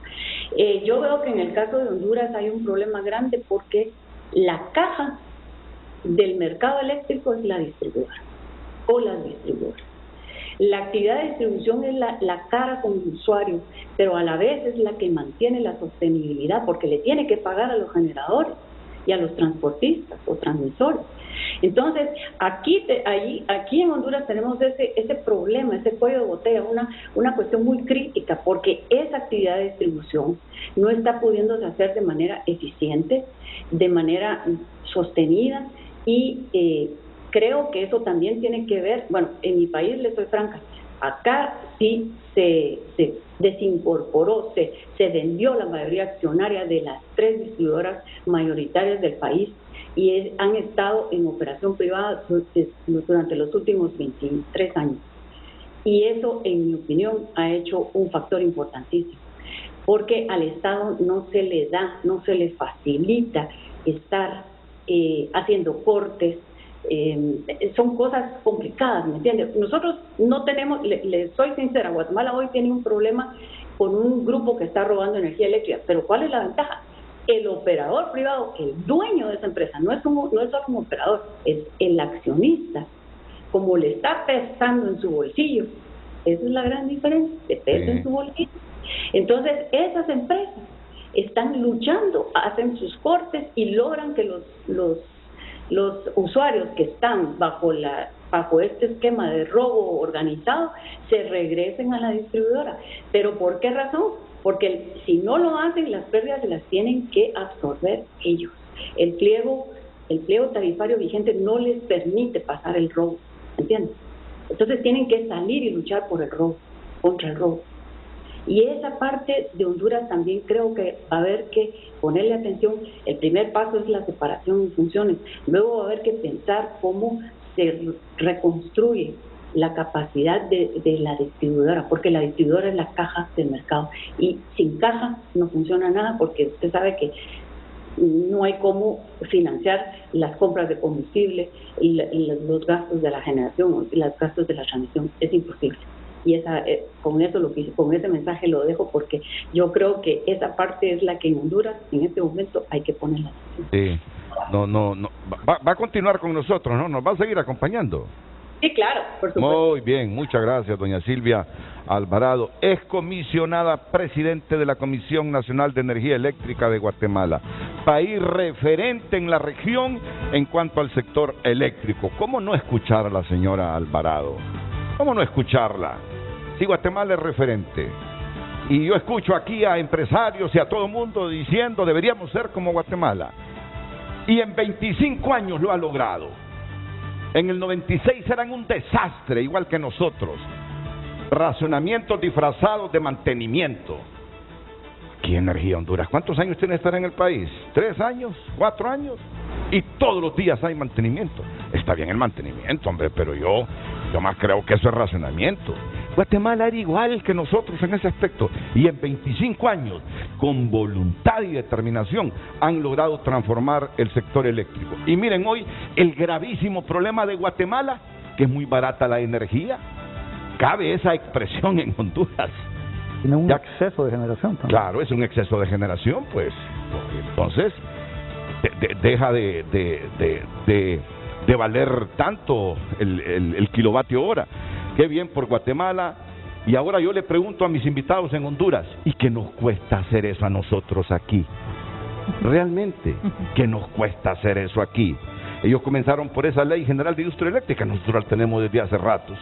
Speaker 3: Yo veo que en el caso de Honduras hay un problema grande, porque la caja del mercado eléctrico es la distribuidora o las distribuidoras. La actividad de distribución es la cara con el usuario, pero a la vez es la que mantiene la sostenibilidad, porque le tiene que pagar a los generadores y a los transportistas o transmisores. Entonces, aquí en Honduras tenemos ese problema, ese cuello de botella, una cuestión muy crítica, porque esa actividad de distribución no está pudiéndose hacer de manera eficiente, de manera sostenida, y creo que eso también tiene que ver, bueno, en mi país, le soy franca, acá sí se desincorporó, se vendió la mayoría accionaria de las 3 distribuidoras mayoritarias del país, y han estado en operación privada durante los últimos 23 años. Y eso, en mi opinión, ha hecho un factor importantísimo, porque al Estado no se le da, no se le facilita estar haciendo cortes. Son cosas complicadas, ¿me entiendes? Nosotros no tenemos, le soy sincera, Guatemala hoy tiene un problema con un grupo que está robando energía eléctrica, pero ¿cuál es la ventaja? El operador privado, el dueño de esa empresa, no es solo un operador, es el accionista. Como le está pesando en su bolsillo, esa es la gran diferencia, le pesa en su bolsillo. Entonces, esas empresas están luchando, hacen sus cortes y logran que los usuarios que están bajo este esquema de robo organizado se regresen a la distribuidora. ¿Pero por qué razón? Porque si no lo hacen, las pérdidas se las tienen que absorber ellos. El pliego tarifario vigente no les permite pasar el robo, ¿entiendes? Entonces tienen que salir y luchar por el robo, contra el robo. Y esa parte de Honduras también creo que va a haber que ponerle atención. El primer paso es la separación de funciones. Luego va a haber que pensar cómo se reconstruye la capacidad de la distribuidora, porque la distribuidora es la caja del mercado. Y sin caja no funciona nada, porque usted sabe que no hay cómo financiar las compras de combustible y los gastos de la generación, los gastos de la transmisión. Es imposible. Y con ese mensaje lo dejo, porque yo creo que esa parte es la que en Honduras en este momento hay que ponerla.
Speaker 2: Sí, no. Va a continuar con nosotros, ¿no? Nos va a seguir acompañando.
Speaker 3: Sí, claro, por supuesto.
Speaker 2: Muy bien, muchas gracias, doña Silvia Alvarado, excomisionada presidente de la Comisión Nacional de Energía Eléctrica de Guatemala, país referente en la región en cuanto al sector eléctrico. ¿Cómo no escuchar a la señora Alvarado? ¿Cómo no escucharla? Si Guatemala es referente. Y yo escucho aquí a empresarios y a todo el mundo diciendo deberíamos ser como Guatemala. Y en 25 años lo ha logrado. En el 96 eran un desastre, igual que nosotros. Racionamientos disfrazados de mantenimiento. Aquí Energía Honduras, ¿cuántos años tiene estar en el país? ¿3 años? ¿4 años? Y todos los días hay mantenimiento. Está bien el mantenimiento, hombre, pero yo más creo que eso es racionamiento. Guatemala era igual que nosotros en ese aspecto, y en 25 años, con voluntad y determinación, han logrado transformar el sector eléctrico. Y miren hoy el gravísimo problema de Guatemala, que es muy barata la energía. Cabe esa expresión en Honduras.
Speaker 4: Tiene un exceso de generación también.
Speaker 2: Claro, es un exceso de generación, pues. Entonces, deja de valer tanto el kilovatio hora. Qué bien por Guatemala. Y ahora yo le pregunto a mis invitados en Honduras, ¿y qué nos cuesta hacer eso a nosotros aquí? Realmente, ¿qué nos cuesta hacer eso aquí?
Speaker 5: Ellos comenzaron por esa Ley General de Industria Eléctrica, nosotros la tenemos desde hace ratos.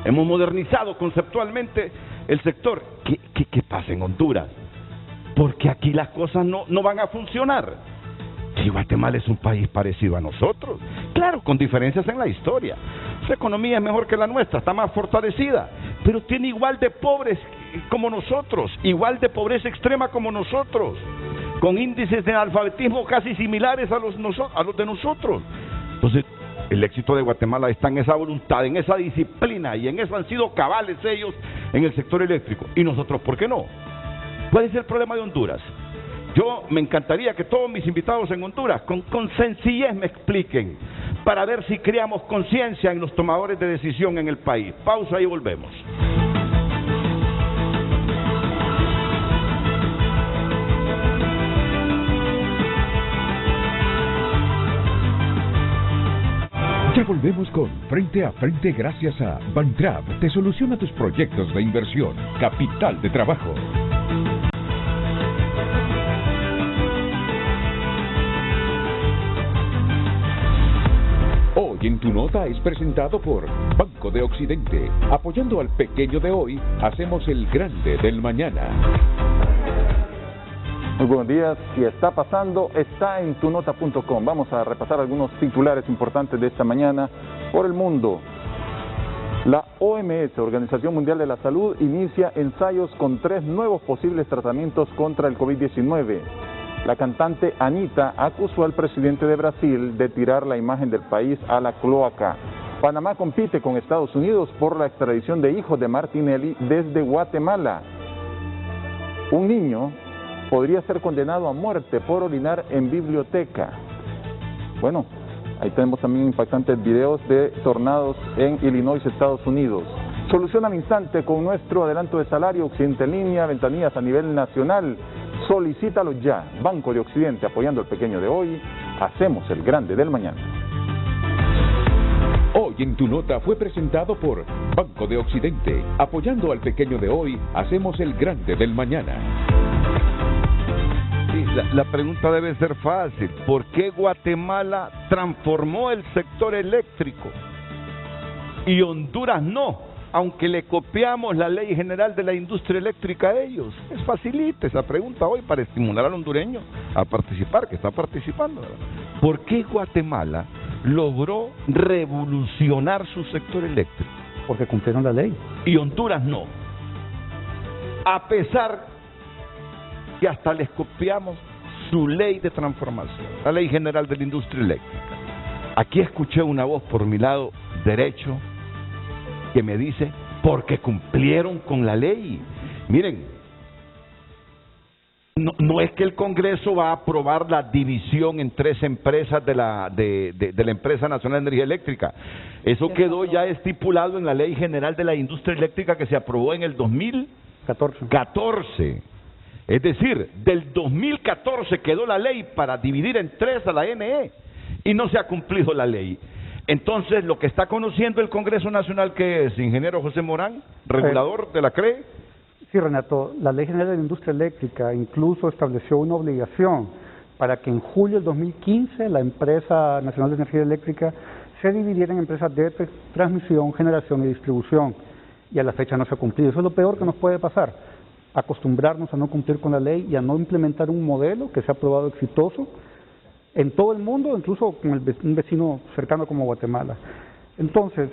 Speaker 5: Hemos modernizado conceptualmente el sector. ¿Qué pasa en Honduras? Porque aquí las cosas no van a funcionar. Si Guatemala es un país parecido a nosotros, claro, con diferencias en la historia. Su economía es mejor que la nuestra, está más fortalecida, pero tiene igual de pobres como nosotros, igual de pobreza extrema como nosotros, con índices de analfabetismo casi similares a los de nosotros. Entonces, el éxito de Guatemala está en esa voluntad, en esa disciplina, y en eso han sido cabales ellos en el sector eléctrico. ¿Y nosotros por qué no? ¿Cuál es el problema de Honduras? Yo me encantaría que todos mis invitados en Honduras con sencillez me expliquen, para ver si creamos conciencia en los tomadores de decisión en el país. Pausa y volvemos.
Speaker 1: Ya volvemos con Frente a Frente gracias a Bantrap. Te soluciona tus proyectos de inversión. Capital de trabajo. Hoy en Tu Nota es presentado por Banco de Occidente. Apoyando al pequeño de hoy, hacemos el grande del mañana.
Speaker 9: Muy buenos días. Si está pasando, está en tunota.com. Vamos a repasar algunos titulares importantes de esta mañana por el mundo. La OMS, Organización Mundial de la Salud, inicia ensayos con 3 nuevos posibles tratamientos contra el COVID-19. La cantante Anitta acusó al presidente de Brasil de tirar la imagen del país a la cloaca. Panamá compite con Estados Unidos por la extradición de hijos de Martinelli desde Guatemala. Un niño podría ser condenado a muerte por orinar en biblioteca. Bueno, ahí tenemos también impactantes videos de tornados en Illinois, Estados Unidos. Solución al instante con nuestro adelanto de salario, Occidente en línea, ventanillas a nivel nacional. Solicítalo ya. Banco de Occidente, apoyando al pequeño de hoy, hacemos el grande del mañana.
Speaker 1: Hoy en Tu Nota fue presentado por Banco de Occidente. Apoyando al pequeño de hoy, hacemos el grande del mañana.
Speaker 5: Sí, la pregunta debe ser fácil. ¿Por qué Guatemala transformó el sector eléctrico y Honduras no? Aunque le copiamos la Ley General de la Industria Eléctrica a ellos. Es facilita esa pregunta hoy para estimular al hondureño a participar, que está participando, ¿verdad? ¿Por qué Guatemala logró revolucionar su sector eléctrico?
Speaker 4: Porque cumplieron la ley.
Speaker 5: Y Honduras no. A pesar que hasta les copiamos su ley de transformación, la Ley General de la Industria Eléctrica. Aquí escuché una voz por mi lado derecho que me dice, porque cumplieron con la ley. Miren, no es que el Congreso va a aprobar la división en 3 empresas de la Empresa Nacional de Energía Eléctrica. Eso quedó ya estipulado en la Ley General de la Industria Eléctrica que se aprobó en el 2014. Es decir, del 2014 quedó la ley para dividir en 3 a la NE y no se ha cumplido la ley. Entonces, lo que está conociendo el Congreso Nacional, ¿qué es, ingeniero José Morán, regulador de la CRE?
Speaker 4: Sí, Renato, la Ley General de la Industria Eléctrica incluso estableció una obligación para que en julio del 2015 la Empresa Nacional de Energía Eléctrica se dividiera en empresas de transmisión, generación y distribución, y a la fecha no se ha cumplido. Eso es lo peor que nos puede pasar, acostumbrarnos a no cumplir con la ley y a no implementar un modelo que se ha probado exitoso en todo el mundo, incluso con un vecino cercano como Guatemala. Entonces,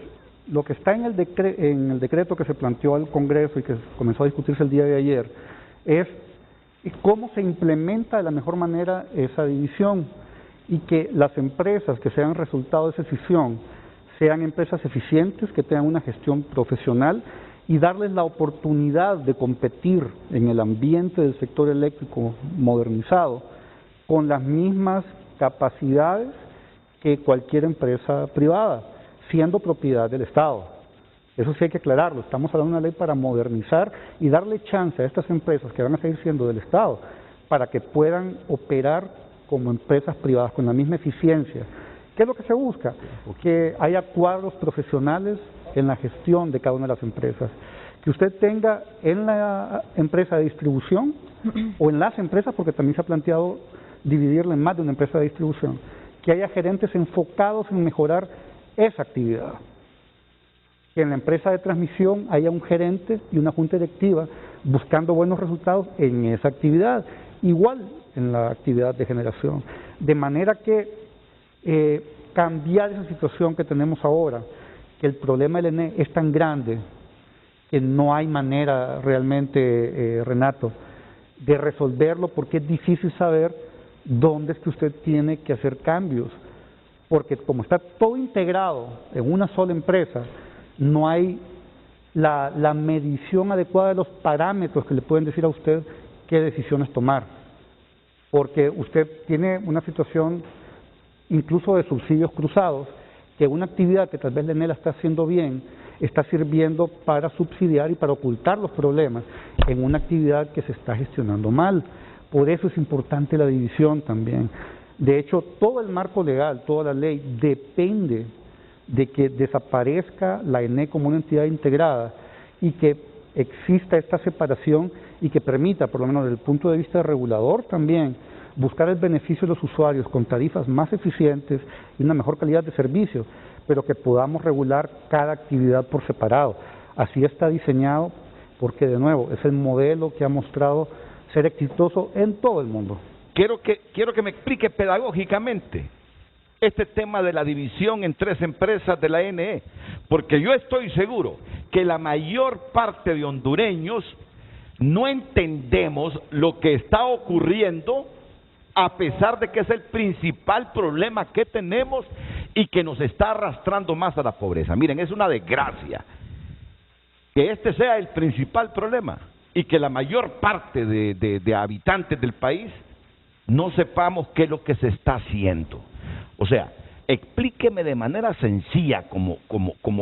Speaker 4: lo que está en el decreto que se planteó al Congreso y que comenzó a discutirse el día de ayer es cómo se implementa de la mejor manera esa división y que las empresas que sean resultado de esa decisión sean empresas eficientes, que tengan una gestión profesional y darles la oportunidad de competir en el ambiente del sector eléctrico modernizado con las mismas capacidades que cualquier empresa privada, siendo propiedad del Estado. Eso sí hay que aclararlo. Estamos hablando de una ley para modernizar y darle chance a estas empresas que van a seguir siendo del Estado para que puedan operar como empresas privadas con la misma eficiencia. ¿Qué es lo que se busca? Que haya cuadros profesionales en la gestión de cada una de las empresas. Que usted tenga en la empresa de distribución o en las empresas, porque también se ha planteado dividirla en más de una empresa de distribución, que haya gerentes enfocados en mejorar esa actividad. Que en la empresa de transmisión haya un gerente y una junta directiva buscando buenos resultados en esa actividad, igual en la actividad de generación. De manera que cambiar esa situación que tenemos ahora, que el problema del ENE es tan grande que no hay manera realmente, Renato, de resolverlo, porque es difícil saber dónde es que usted tiene que hacer cambios, porque como está todo integrado en una sola empresa, no hay la medición adecuada de los parámetros que le pueden decir a usted qué decisiones tomar, porque usted tiene una situación incluso de subsidios cruzados, que una actividad que tal vez la ENE la está haciendo bien, está sirviendo para subsidiar y para ocultar los problemas en una actividad que se está gestionando mal. Por eso es importante la división también. De hecho, todo el marco legal, toda la ley, depende de que desaparezca la ENE como una entidad integrada y que exista esta separación y que permita, por lo menos desde el punto de vista regulador también, buscar el beneficio de los usuarios con tarifas más eficientes y una mejor calidad de servicio, pero que podamos regular cada actividad por separado. Así está diseñado porque, de nuevo, es el modelo que ha mostrado ser exitoso en todo el mundo.
Speaker 5: Quiero que me explique pedagógicamente este tema de la división en 3 empresas de la NE, porque yo estoy seguro que la mayor parte de hondureños no entendemos lo que está ocurriendo, a pesar de que es el principal problema que tenemos y que nos está arrastrando más a la pobreza. Miren, es una desgracia que este sea el principal problema y que la mayor parte de habitantes del país no sepamos qué es lo que se está haciendo. O sea, explíqueme de manera sencilla, como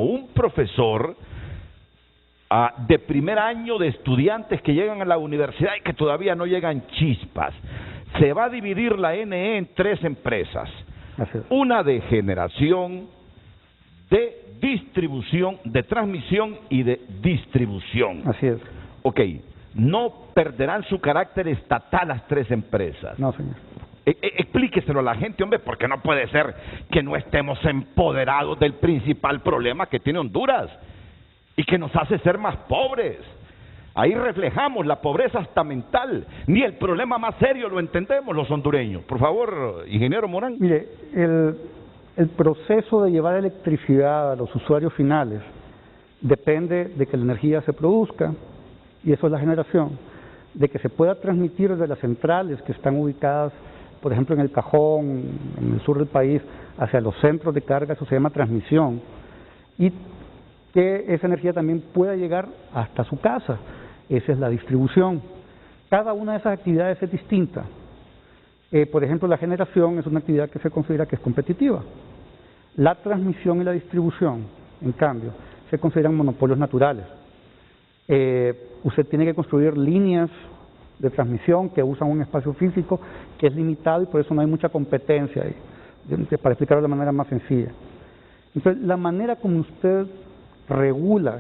Speaker 5: un profesor de primer año de estudiantes que llegan a la universidad y que todavía no llegan chispas. Se va a dividir la NE en 3 empresas. Una de generación, de distribución, de transmisión y de distribución.
Speaker 4: Así es.
Speaker 5: Ok, no perderán su carácter estatal las 3 empresas.
Speaker 4: No, señor.
Speaker 5: Explíqueselo a la gente, hombre, porque no puede ser que no estemos empoderados del principal problema que tiene Honduras y que nos hace ser más pobres. Ahí reflejamos la pobreza hasta mental. Ni el problema más serio lo entendemos los hondureños. Por favor, ingeniero Morán.
Speaker 4: Mire, el proceso de llevar electricidad a los usuarios finales depende de que la energía se produzca, y eso es la generación, de que se pueda transmitir desde las centrales que están ubicadas, por ejemplo, en el Cajón, en el sur del país, hacia los centros de carga, eso se llama transmisión, y que esa energía también pueda llegar hasta su casa. Esa es la distribución. Cada una de esas actividades es distinta. Por ejemplo, la generación es una actividad que se considera que es competitiva. La transmisión y la distribución, en cambio, se consideran monopolios naturales. Usted tiene que construir líneas de transmisión que usan un espacio físico que es limitado y por eso no hay mucha competencia ahí, para explicarlo de manera más sencilla. Entonces, la manera como usted regula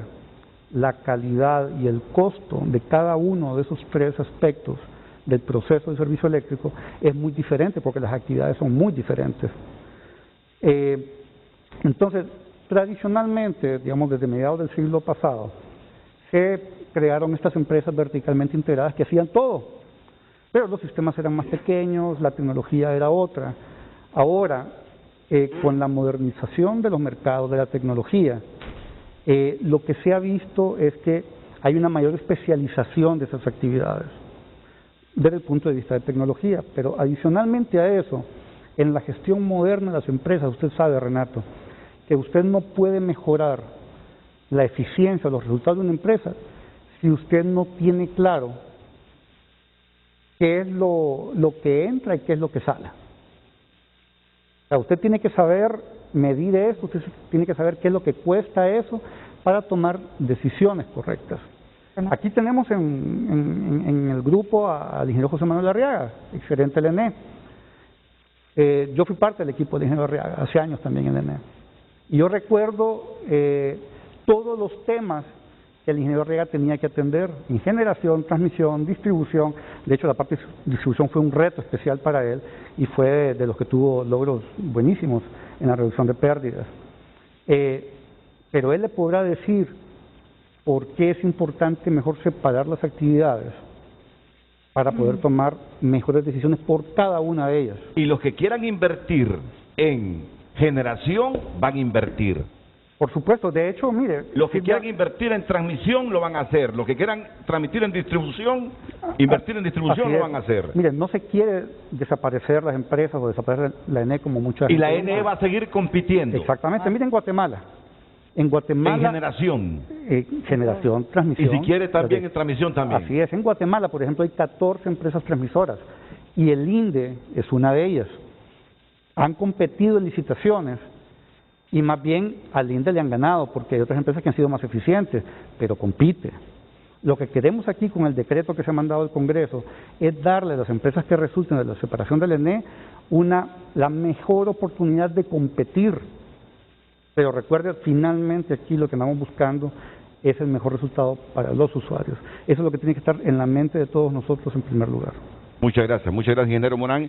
Speaker 4: la calidad y el costo de cada uno de esos 3 aspectos del proceso de servicio eléctrico es muy diferente, porque las actividades son muy diferentes. Entonces, tradicionalmente, digamos desde mediados del siglo pasado, se crearon estas empresas verticalmente integradas que hacían todo, pero los sistemas eran más pequeños, la tecnología era otra. Ahora, con la modernización de los mercados, de la tecnología, lo que se ha visto es que hay una mayor especialización de esas actividades desde el punto de vista de tecnología, pero adicionalmente a eso, en la gestión moderna de las empresas, usted sabe, Renato, que usted no puede mejorar la eficiencia o los resultados de una empresa si usted no tiene claro qué es lo que entra y qué es lo que sale. O sea, usted tiene que saber medir eso, usted tiene que saber qué es lo que cuesta eso para tomar decisiones correctas. Aquí tenemos en el grupo al ingeniero José Manuel Arriaga, exgerente del ENE. Yo fui parte del equipo del ingeniero Arriaga, hace años también en el ENE. Y yo recuerdo todos los temas que el ingeniero Arriaga tenía que atender en generación, transmisión, distribución. De hecho, la parte de distribución fue un reto especial para él y fue de los que tuvo logros buenísimos en la reducción de pérdidas. Pero él le podrá decir por qué es importante mejor separar las actividades para poder tomar mejores decisiones por cada una de ellas.
Speaker 5: Y los que quieran invertir en generación van a invertir.
Speaker 4: Por supuesto, de hecho, mire...
Speaker 5: Los que quieran invertir en transmisión lo van a hacer. Los que quieran transmitir en distribución, invertir en distribución lo van a hacer.
Speaker 4: Mire, no se quiere desaparecer las empresas o desaparecer la ENE como muchas...
Speaker 5: Y la ENE va a seguir compitiendo.
Speaker 4: Exactamente. Mire, en Guatemala... En
Speaker 5: generación.
Speaker 4: Generación, transmisión.
Speaker 5: Y si quiere también en transmisión también.
Speaker 4: Así es. En Guatemala, por ejemplo, hay 14 empresas transmisoras y el INDE es una de ellas. Han competido en licitaciones y más bien al INDE le han ganado porque hay otras empresas que han sido más eficientes, pero compite. Lo que queremos aquí con el decreto que se ha mandado al Congreso es darle a las empresas que resulten de la separación del ENE la mejor oportunidad de competir. Pero recuerde, finalmente aquí lo que andamos buscando es el mejor resultado para los usuarios. Eso es lo que tiene que estar en la mente de todos nosotros en primer lugar.
Speaker 5: Muchas gracias, ingeniero Morán.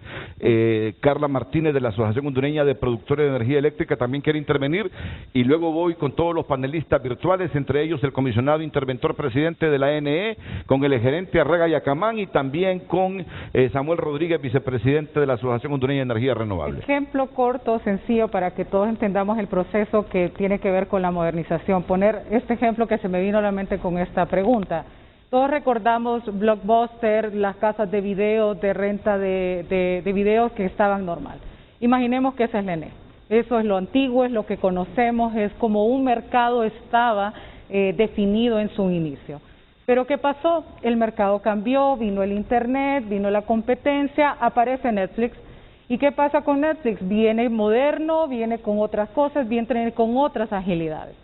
Speaker 5: Carla Martínez de la Asociación Hondureña de Productores de Energía Eléctrica también quiere intervenir y luego voy con todos los panelistas virtuales, entre ellos el comisionado interventor presidente de la ANE, con el gerente Arriaga Yacamán y también con Samuel Rodríguez, vicepresidente de la Asociación Hondureña de Energía Renovable.
Speaker 10: Ejemplo corto, sencillo, para que todos entendamos el proceso que tiene que ver con la modernización. Poner este ejemplo que se me vino a la mente con esta pregunta. Todos recordamos Blockbuster, las casas de video, de renta de videos que estaban normal. Imaginemos que esa es la ENE. Eso es lo antiguo, es lo que conocemos, es como un mercado estaba definido en su inicio. Pero ¿qué pasó? El mercado cambió, vino el Internet, vino la competencia, aparece Netflix. ¿Y qué pasa con Netflix? Viene moderno, viene con otras cosas, viene con otras agilidades.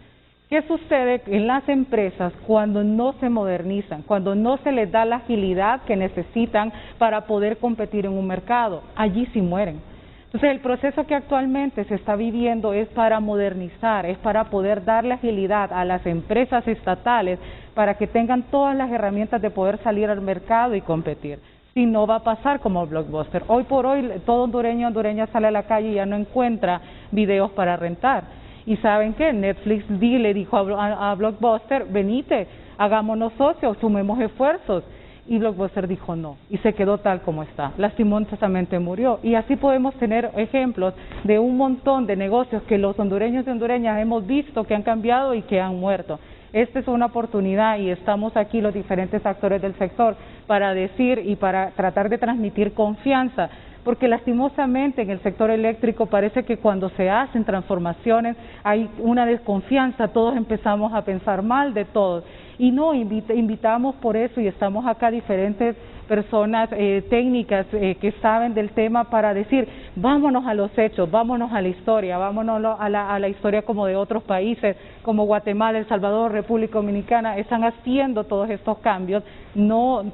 Speaker 10: ¿Qué sucede en las empresas cuando no se modernizan, cuando no se les da la agilidad que necesitan para poder competir en un mercado? Allí sí mueren. Entonces el proceso que actualmente se está viviendo es para modernizar, es para poder darle agilidad a las empresas estatales para que tengan todas las herramientas de poder salir al mercado y competir. Si no, va a pasar como Blockbuster. Hoy por hoy todo hondureña sale a la calle y ya no encuentra videos para rentar. Y ¿saben qué? Netflix le dijo a Blockbuster, venite, hagámonos socios, sumemos esfuerzos. Y Blockbuster dijo no, y se quedó tal como está. Lastimosamente murió. Y así podemos tener ejemplos de un montón de negocios que los hondureños y hondureñas hemos visto que han cambiado y que han muerto. Esta es una oportunidad y estamos aquí los diferentes actores del sector para decir y para tratar de transmitir confianza. Porque lastimosamente en el sector eléctrico parece que cuando se hacen transformaciones hay una desconfianza, todos empezamos a pensar mal de todos. Y no, invitamos por eso y estamos acá diferentes personas técnicas que saben del tema para decir, vámonos a los hechos, vámonos a la historia, vámonos a la historia como de otros países, como Guatemala, El Salvador, República Dominicana, están haciendo todos estos cambios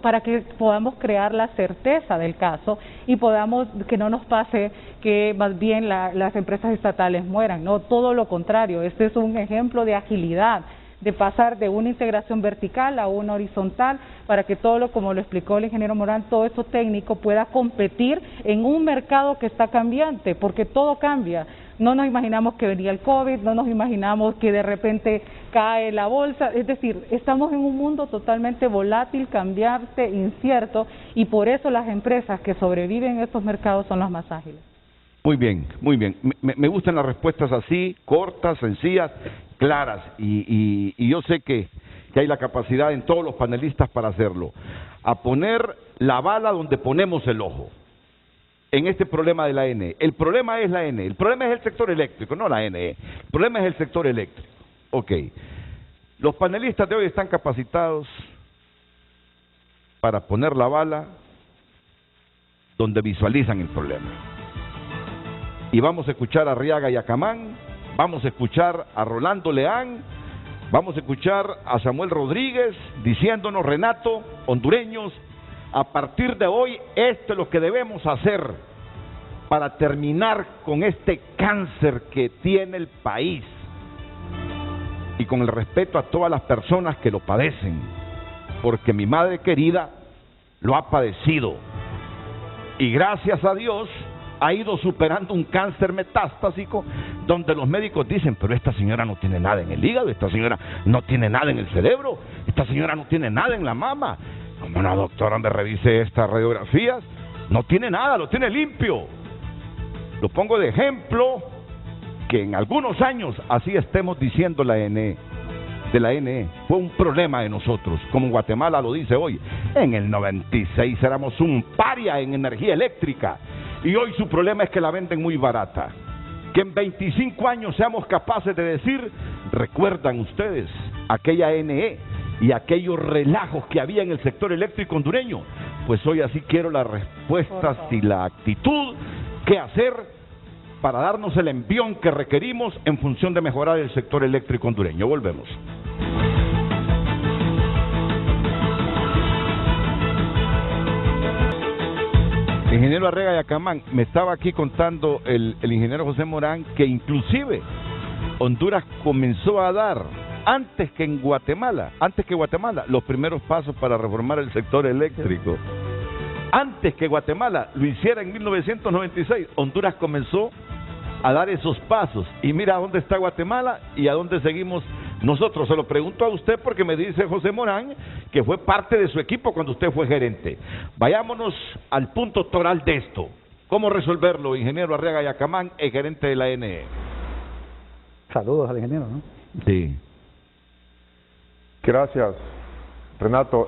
Speaker 10: para que podamos crear la certeza del caso y podamos que no nos pase que más bien las empresas estatales mueran, no, todo lo contrario, este es un ejemplo de agilidad, de pasar de una integración vertical a una horizontal para que todo como lo explicó el ingeniero Morán, todo esto técnico pueda competir en un mercado que está cambiante, porque todo cambia. No nos imaginamos que venía el COVID, no nos imaginamos que de repente cae la bolsa, es decir, estamos en un mundo totalmente volátil, cambiante, incierto, y por eso las empresas que sobreviven en estos mercados son las más ágiles.
Speaker 5: Muy bien, muy bien. Me gustan las respuestas así, cortas, sencillas, claras, y yo sé que hay la capacidad en todos los panelistas para hacerlo. A poner la bala donde ponemos el ojo en este problema de la ENE. El problema es la ENE, el problema es el sector eléctrico, no la ENE. El problema es el sector eléctrico. Ok. Los panelistas de hoy están capacitados para poner la bala donde visualizan el problema. Y vamos a escuchar a Arriaga Yacamán, vamos a escuchar a Rolando Leán, vamos a escuchar a Samuel Rodríguez diciéndonos, Renato, hondureños, a partir de hoy esto es lo que debemos hacer para terminar con este cáncer que tiene el país. y con el respeto a todas las personas que lo padecen, porque mi madre querida lo ha padecido y gracias a Dios ha ido superando un cáncer metastásico donde los médicos dicen, pero esta señora no tiene nada en el hígado, esta señora no tiene nada en el cerebro, esta señora no tiene nada en la mama. Como una doctora me revise estas radiografías, no tiene nada, lo tiene limpio. Lo pongo de ejemplo que en algunos años, así estemos diciendo la NE, de la NE, fue un problema de nosotros, como Guatemala lo dice hoy. En el 96 éramos un paria en energía eléctrica y hoy su problema es que la venden muy barata. Que en 25 años seamos capaces de decir, ¿recuerdan ustedes aquella NE y aquellos relajos que había en el sector eléctrico hondureño? Pues hoy así quiero las respuestas y la actitud, qué hacer para darnos el envión que requerimos en función de mejorar el sector eléctrico hondureño. Volvemos. Ingeniero Arrega Yacamán, me estaba aquí contando el ingeniero José Morán que inclusive Honduras comenzó a dar, antes que Guatemala, los primeros pasos para reformar el sector eléctrico. Antes que Guatemala lo hiciera en 1996, Honduras comenzó a dar esos pasos. Y mira a dónde está Guatemala y a dónde seguimos nosotros. Se lo pregunto a usted porque me dice José Morán que fue parte de su equipo cuando usted fue gerente. Vayámonos al punto toral de esto. ¿Cómo resolverlo, ingeniero Arrega Yacamán, el gerente de la NE?
Speaker 4: Saludos al ingeniero, ¿no?
Speaker 5: Sí.
Speaker 6: Gracias, Renato.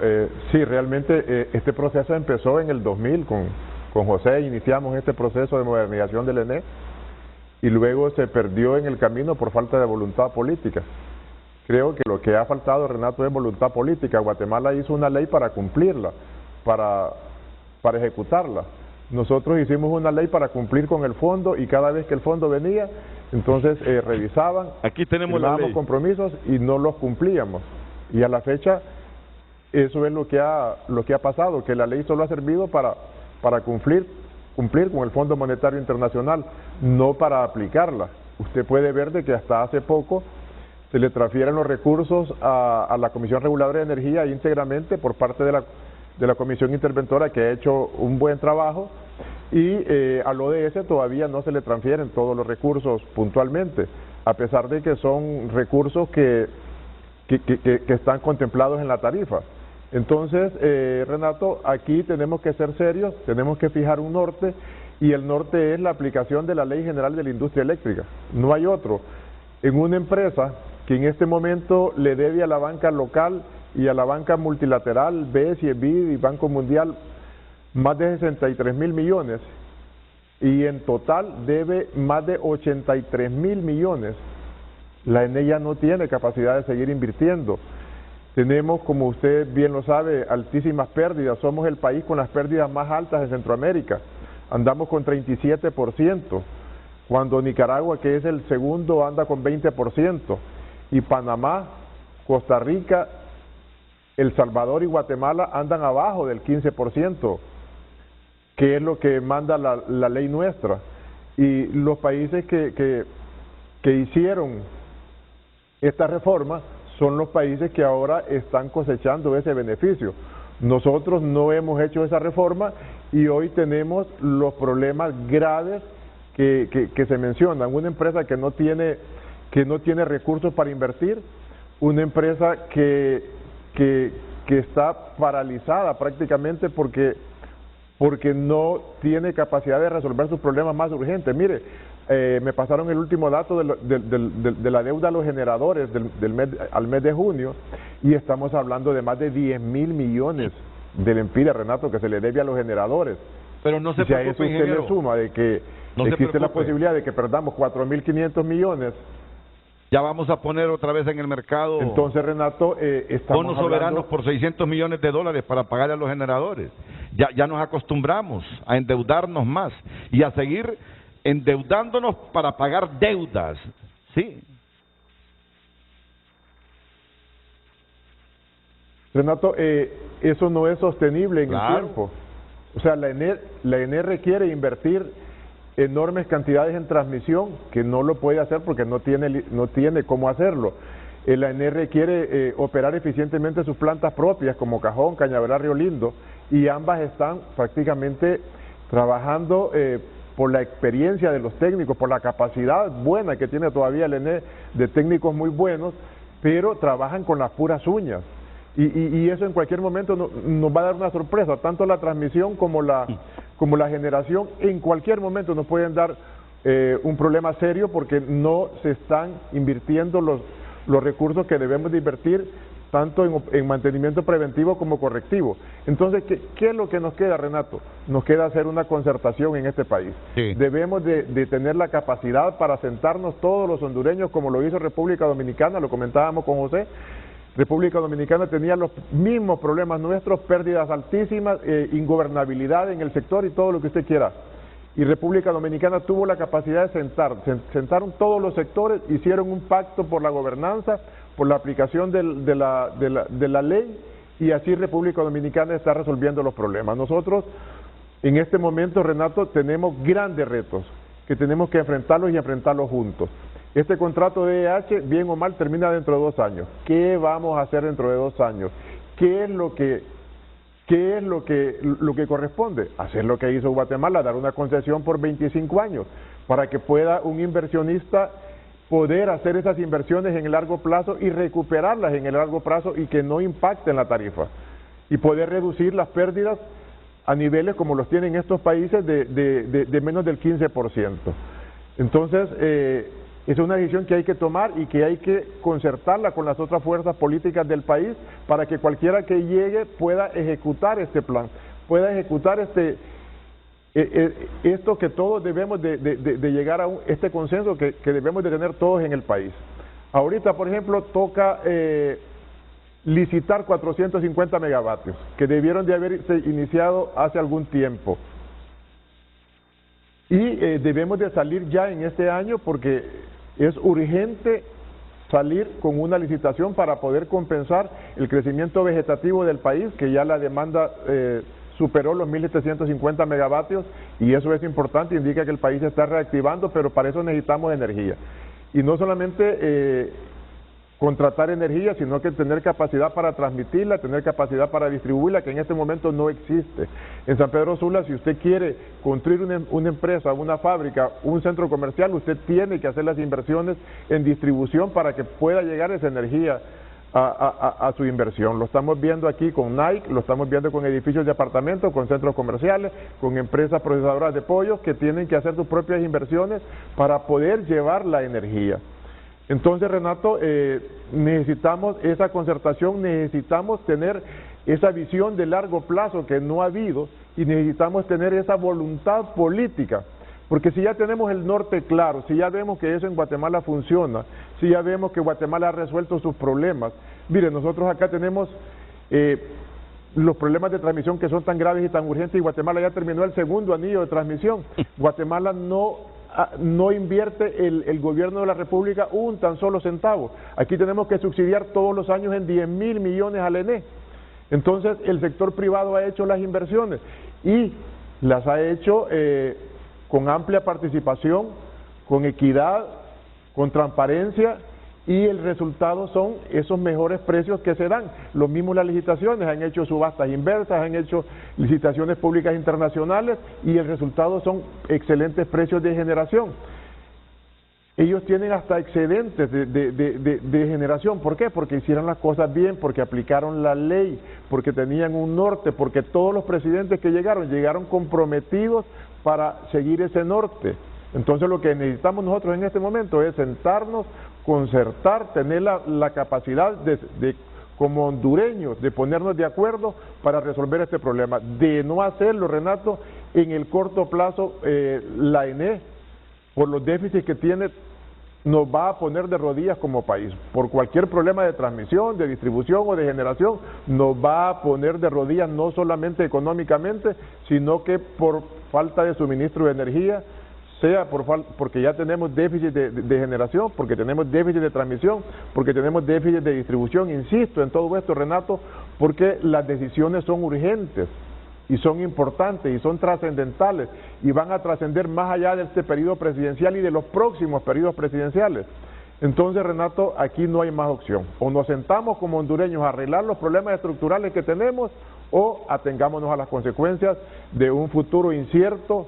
Speaker 6: Sí, realmente este proceso empezó en el 2000 con José. Iniciamos este proceso de modernización del ENE y luego se perdió en el camino por falta de voluntad política. Creo que lo que ha faltado, Renato, es voluntad política. Guatemala hizo una ley para cumplirla, para ejecutarla. Nosotros hicimos una ley para cumplir con el fondo y cada vez que el fondo venía, entonces revisaban,
Speaker 5: aquí tenemos la ley,
Speaker 6: compromisos y no los cumplíamos. Y a la fecha, eso es lo que ha pasado, que la ley solo ha servido para cumplir con el Fondo Monetario Internacional, no para aplicarla. Usted puede ver de que hasta hace poco se le transfieren los recursos a la Comisión Reguladora de Energía íntegramente por parte de la Comisión Interventora, que ha hecho un buen trabajo, y al ODS todavía no se le transfieren todos los recursos puntualmente, a pesar de que son recursos que están contemplados en la tarifa. Entonces, Renato, aquí tenemos que ser serios, tenemos que fijar un norte, y el norte es la aplicación de la Ley General de la Industria Eléctrica. No hay otro. En una empresa que en este momento le debe a la banca local y a la banca multilateral, BESI, BID y Banco Mundial, más de 63.000 millones, y en total debe más de 83.000 millones, la ENE ya no tiene capacidad de seguir invirtiendo. Tenemos, como usted bien lo sabe, altísimas pérdidas. Somos el país con las pérdidas más altas de Centroamérica. Andamos con 37%, cuando Nicaragua, que es el segundo, anda con 20%. Y Panamá, Costa Rica, El Salvador y Guatemala andan abajo del 15%, que es lo que manda la ley nuestra. Y los países que hicieron esta reforma son los países que ahora están cosechando ese beneficio. Nosotros no hemos hecho esa reforma y hoy tenemos los problemas graves que se mencionan. Una empresa que no tiene recursos para invertir, una empresa que está paralizada prácticamente porque no tiene capacidad de resolver sus problemas más urgentes. Mire, me pasaron el último dato de la deuda a los generadores al mes de junio, y estamos hablando de más de 10.000 millones del EMPIDE, Renato, que se le debe a los generadores.
Speaker 5: Pero no se
Speaker 6: preocupe,
Speaker 5: preocupe,
Speaker 6: si a eso usted le suma de que
Speaker 5: no
Speaker 6: existe la posibilidad de que perdamos 4.500 millones,
Speaker 5: ya vamos a poner otra vez en el mercado.
Speaker 6: Entonces, Renato, estamos
Speaker 5: bonos soberanos por $600 millones para pagar a los generadores. Ya nos acostumbramos a endeudarnos más y a seguir endeudándonos para pagar deudas, ¿sí?
Speaker 6: Renato, eso no es sostenible en el tiempo. O sea, la ENE requiere invertir enormes cantidades en transmisión, que no lo puede hacer porque no tiene cómo hacerlo. La ANE requiere operar eficientemente sus plantas propias como Cajón, Cañaveral, Río Lindo, y ambas están prácticamente trabajando por la experiencia de los técnicos, por la capacidad buena que tiene todavía la ANE de técnicos muy buenos, pero trabajan con las puras uñas. Y eso en cualquier momento nos va a dar una sorpresa, tanto la transmisión como la generación, en cualquier momento nos pueden dar un problema serio porque no se están invirtiendo los recursos que debemos de invertir tanto en mantenimiento preventivo como correctivo. Entonces, ¿qué es lo que nos queda, Renato? Nos queda hacer una concertación en este país. Sí. Debemos de tener la capacidad para sentarnos todos los hondureños, como lo hizo República Dominicana, lo comentábamos con José. República Dominicana tenía los mismos problemas nuestros, pérdidas altísimas, ingobernabilidad en el sector y todo lo que usted quiera. Y República Dominicana tuvo la capacidad de sentaron todos los sectores, hicieron un pacto por la gobernanza, por la aplicación de la ley, y así República Dominicana está resolviendo los problemas. Nosotros, en este momento, Renato, tenemos grandes retos que tenemos que enfrentarlos y enfrentarlos juntos. Este contrato de EH, bien o mal, termina dentro de 2 años. ¿Qué vamos a hacer dentro de 2 años? ¿Qué es lo que corresponde? Hacer lo que hizo Guatemala, dar una concesión por 25 años, para que pueda un inversionista poder hacer esas inversiones en el largo plazo y recuperarlas en el largo plazo y que no impacten la tarifa, y poder reducir las pérdidas a niveles como los tienen estos países de menos del 15%. Entonces, es una decisión que hay que tomar y que hay que concertarla con las otras fuerzas políticas del país para que cualquiera que llegue pueda ejecutar este plan, pueda ejecutar esto que todos debemos de llegar a este consenso que debemos de tener todos en el país. Ahorita, por ejemplo, toca licitar 450 megavatios, que debieron de haberse iniciado hace algún tiempo. Y debemos de salir ya en este año porque es urgente salir con una licitación para poder compensar el crecimiento vegetativo del país, que ya la demanda superó los 1.750 megavatios, y eso es importante, indica que el país se está reactivando, pero para eso necesitamos energía. Y no solamente contratar energía, sino que tener capacidad para transmitirla, tener capacidad para distribuirla, que en este momento no existe. En San Pedro Sula, si usted quiere construir una empresa, una fábrica, un centro comercial, usted tiene que hacer las inversiones en distribución para que pueda llegar esa energía a su inversión. Lo estamos viendo aquí con Nike, lo estamos viendo con edificios de apartamentos, con centros comerciales, con empresas procesadoras de pollos que tienen que hacer sus propias inversiones para poder llevar la energía. Entonces, Renato, necesitamos esa concertación, necesitamos tener esa visión de largo plazo que no ha habido, y necesitamos tener esa voluntad política, porque si ya tenemos el norte claro, si ya vemos que eso en Guatemala funciona, si ya vemos que Guatemala ha resuelto sus problemas. Mire, nosotros acá tenemos los problemas de transmisión que son tan graves y tan urgentes, y Guatemala ya terminó el segundo anillo de transmisión. Guatemala no invierte el gobierno de la República un tan solo centavo. Aquí tenemos que subsidiar todos los años en 10.000 millones al ENE. Entonces el sector privado ha hecho las inversiones y las ha hecho con amplia participación, con equidad, con transparencia, y el resultado son esos mejores precios que se dan. Lo mismo las licitaciones, han hecho subastas inversas, han hecho licitaciones públicas internacionales, y el resultado son excelentes precios de generación. Ellos tienen hasta excedentes de generación. ¿Por qué? Porque hicieron las cosas bien, porque aplicaron la ley, porque tenían un norte, porque todos los presidentes que llegaron comprometidos para seguir ese norte. Entonces lo que necesitamos nosotros en este momento es sentarnos, concertar, tener la capacidad como hondureños de ponernos de acuerdo para resolver este problema. De no hacerlo, Renato, en el corto plazo la ENE, por los déficits que tiene, nos va a poner de rodillas como país. Por cualquier problema de transmisión, de distribución o de generación, nos va a poner de rodillas, no solamente económicamente, sino que por falta de suministro de energía, sea porque ya tenemos déficit de generación, porque tenemos déficit de transmisión, porque tenemos déficit de distribución. Insisto en todo esto, Renato, porque las decisiones son urgentes y son importantes y son trascendentales y van a trascender más allá de este periodo presidencial y de los próximos periodos presidenciales. Entonces, Renato, aquí no hay más opción. O nos sentamos como hondureños a arreglar los problemas estructurales que tenemos, o atengámonos a las consecuencias de un futuro incierto,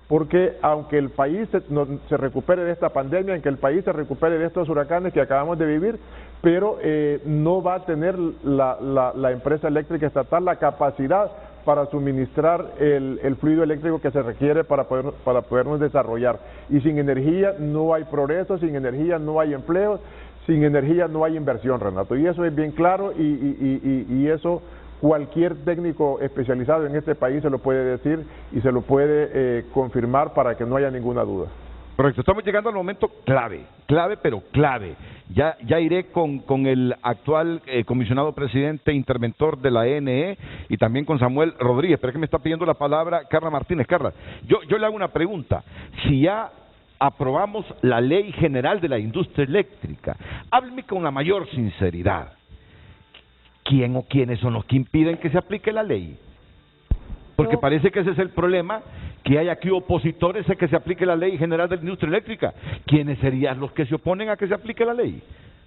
Speaker 6: porque aunque el país se recupere de esta pandemia, aunque el país se recupere de estos huracanes que acabamos de vivir, pero no va a tener la empresa eléctrica estatal la capacidad para suministrar el fluido eléctrico que se requiere para podernos desarrollar. Y sin energía no hay progreso, sin energía no hay empleo, sin energía no hay inversión, Renato. Y eso es bien claro y eso cualquier técnico especializado en este país se lo puede decir y se lo puede confirmar para que no haya ninguna duda.
Speaker 5: Correcto, estamos llegando al momento clave, pero clave. Ya iré con el actual comisionado presidente interventor de la ENE y también con Samuel Rodríguez, pero es que me está pidiendo la palabra Carla Martínez. Carla, yo le hago una pregunta. Si ya aprobamos la Ley General de la Industria Eléctrica, hábleme con la mayor sinceridad. ¿Quién o quiénes son los que impiden que se aplique la ley? Porque parece que ese es el problema, que hay aquí opositores a que se aplique la Ley General de la Industria Eléctrica. ¿Quiénes serían los que se oponen a que se aplique la ley?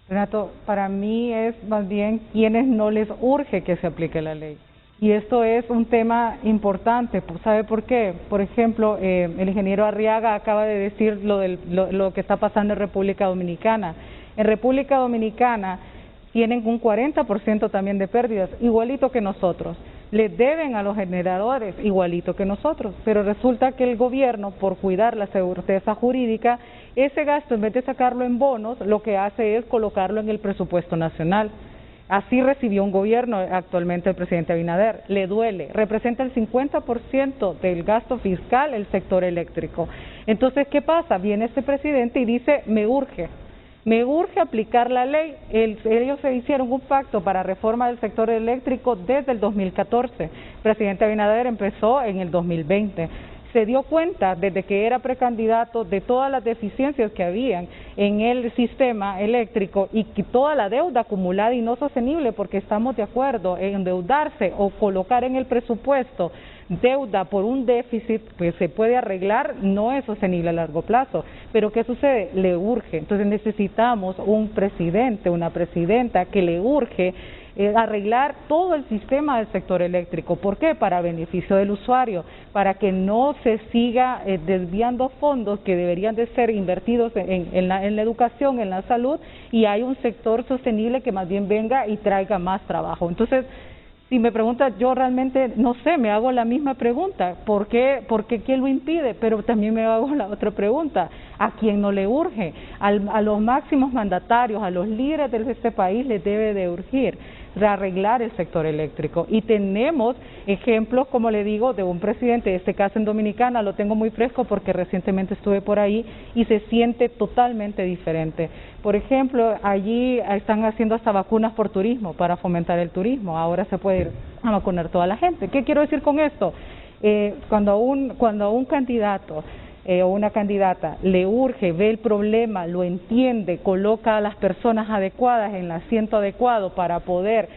Speaker 10: Renato, para mí es más bien quienes no les urge que se aplique la ley. Y esto es un tema importante, ¿sabe por qué? Por ejemplo, el ingeniero Arriaga acaba de decir lo que está pasando en República Dominicana. En República Dominicana tienen un 40% también de pérdidas, igualito que nosotros. Le deben a los generadores igualito que nosotros, pero resulta que el gobierno, por cuidar la certeza jurídica, ese gasto en vez de sacarlo en bonos, lo que hace es colocarlo en el presupuesto nacional. Así recibió un gobierno actualmente el presidente Abinader. Le duele, representa el 50% del gasto fiscal el sector eléctrico. Entonces, ¿qué pasa? Viene este presidente y dice, me urge aplicar la ley. Ellos se hicieron un pacto para reforma del sector eléctrico desde el 2014. El presidente Abinader empezó en el 2020. Se dio cuenta desde que era precandidato de todas las deficiencias que habían en el sistema eléctrico y que toda la deuda acumulada y no sostenible, porque estamos de acuerdo en endeudarse o colocar en el presupuesto deuda por un déficit que se puede arreglar, no es sostenible a largo plazo. Pero ¿qué sucede? Le urge. Entonces necesitamos un presidente, una presidenta que le urge arreglar todo el sistema del sector eléctrico. ¿Por qué? Para beneficio del usuario, para que no se siga desviando fondos que deberían de ser invertidos en la educación, en la salud, y hay un sector sostenible que más bien venga y traiga más trabajo. Entonces, si me pregunta, yo realmente no sé, me hago la misma pregunta, ¿por qué quién lo impide? Pero también me hago la otra pregunta, ¿a quién no le urge? A los máximos mandatarios, a los líderes de este país les debe de urgir arreglar el sector eléctrico. Y tenemos ejemplos, como le digo, de un presidente, este caso en Dominicana, lo tengo muy fresco porque recientemente estuve por ahí y se siente totalmente diferente. Por ejemplo, allí están haciendo hasta vacunas por turismo, para fomentar el turismo. Ahora se puede ir a vacunar toda la gente. ¿Qué quiero decir con esto? Cuando un candidato o una candidata le urge, ve el problema, lo entiende, coloca a las personas adecuadas en el asiento adecuado para poder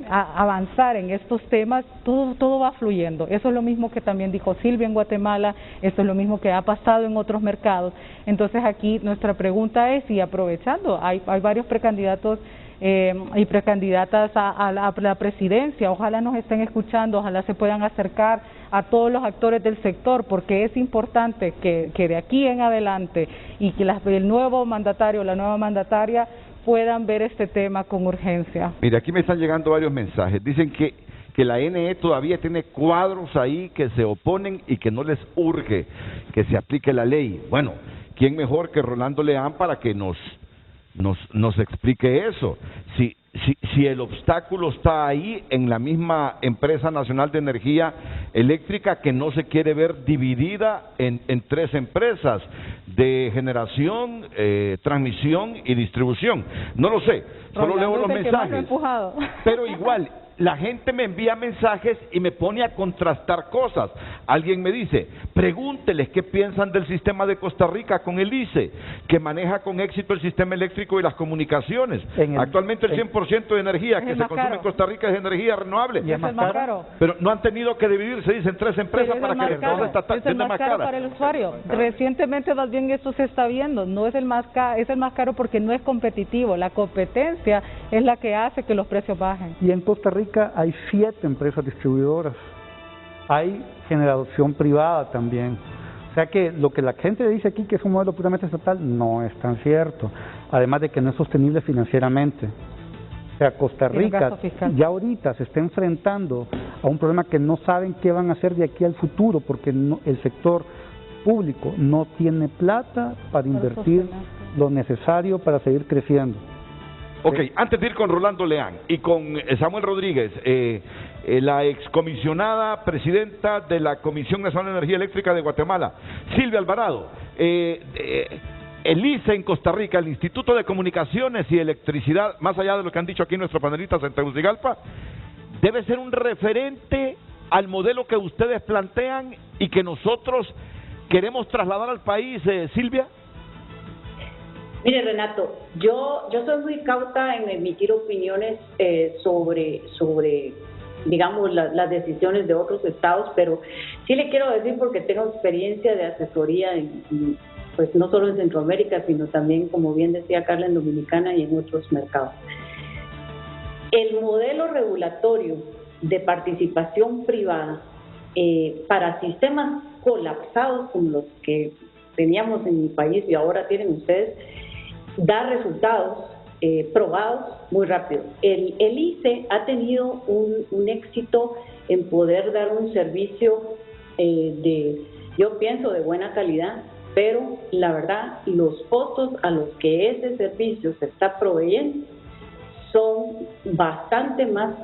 Speaker 10: avanzar en estos temas, todo va fluyendo. Eso es lo mismo que también dijo Silvia en Guatemala, esto es lo mismo que ha pasado en otros mercados. Entonces aquí nuestra pregunta es, y aprovechando, hay varios precandidatos y precandidatas a la presidencia, ojalá nos estén escuchando, ojalá se puedan acercar a todos los actores del sector, porque es importante que de aquí en adelante y que el nuevo mandatario, la nueva mandataria puedan ver este tema con urgencia.
Speaker 5: Mire, aquí me están llegando varios mensajes, dicen que la NE todavía tiene cuadros ahí que se oponen y que no les urge que se aplique la ley. Bueno, ¿quién mejor que Rolando Leán para que nos explique eso? Si el obstáculo está ahí en la misma empresa nacional de energía eléctrica, que no se quiere ver dividida en tres empresas de generación, transmisión y distribución. No lo sé, solo leo los mensajes. Pero igual, la gente me envía mensajes y me pone a contrastar cosas. Alguien me dice, pregúnteles qué piensan del sistema de Costa Rica con el ICE, que maneja con éxito el sistema eléctrico y las comunicaciones. Actualmente el 100% de energía que se consume en Costa Rica es energía renovable.
Speaker 10: ¿Y es más caro?
Speaker 5: Pero no han tenido que dividirse, dicen, 3 empresas para que todo está siendo más caro
Speaker 10: para el usuario. Recientemente más bien eso se está viendo, no es el más caro, es el más caro porque no es competitivo. La competencia es la que hace que los precios bajen.
Speaker 4: Y en Costa Rica hay 7 empresas distribuidoras, hay generación privada también. O sea que lo que la gente dice aquí que es un modelo puramente estatal no es tan cierto, además de que no es sostenible financieramente. O sea, Costa Rica ya ahorita se está enfrentando a un problema que no saben qué van a hacer de aquí al futuro, porque el sector público no tiene plata para invertir lo necesario para seguir creciendo.
Speaker 5: Ok, antes de ir con Rolando Leán y con Samuel Rodríguez, la excomisionada presidenta de la Comisión Nacional de Energía Eléctrica de Guatemala, Silvia Alvarado, el ICE en Costa Rica, el Instituto de Comunicaciones y Electricidad, más allá de lo que han dicho aquí nuestros panelistas en Tegucigalpa, debe ser un referente al modelo que ustedes plantean y que nosotros queremos trasladar al país, Silvia.
Speaker 3: Mire, Renato, yo soy muy cauta en emitir opiniones sobre digamos, las decisiones de otros estados, pero sí le quiero decir, porque tengo experiencia de asesoría pues no solo en Centroamérica, sino también, como bien decía Carla, en Dominicana y en otros mercados. El modelo regulatorio de participación privada para sistemas colapsados como los que teníamos en mi país y ahora tienen ustedes, da resultados probados muy rápido. El ICE ha tenido un éxito en poder dar un servicio yo pienso, de buena calidad, pero la verdad, los costos a los que ese servicio se está proveyendo son bastante más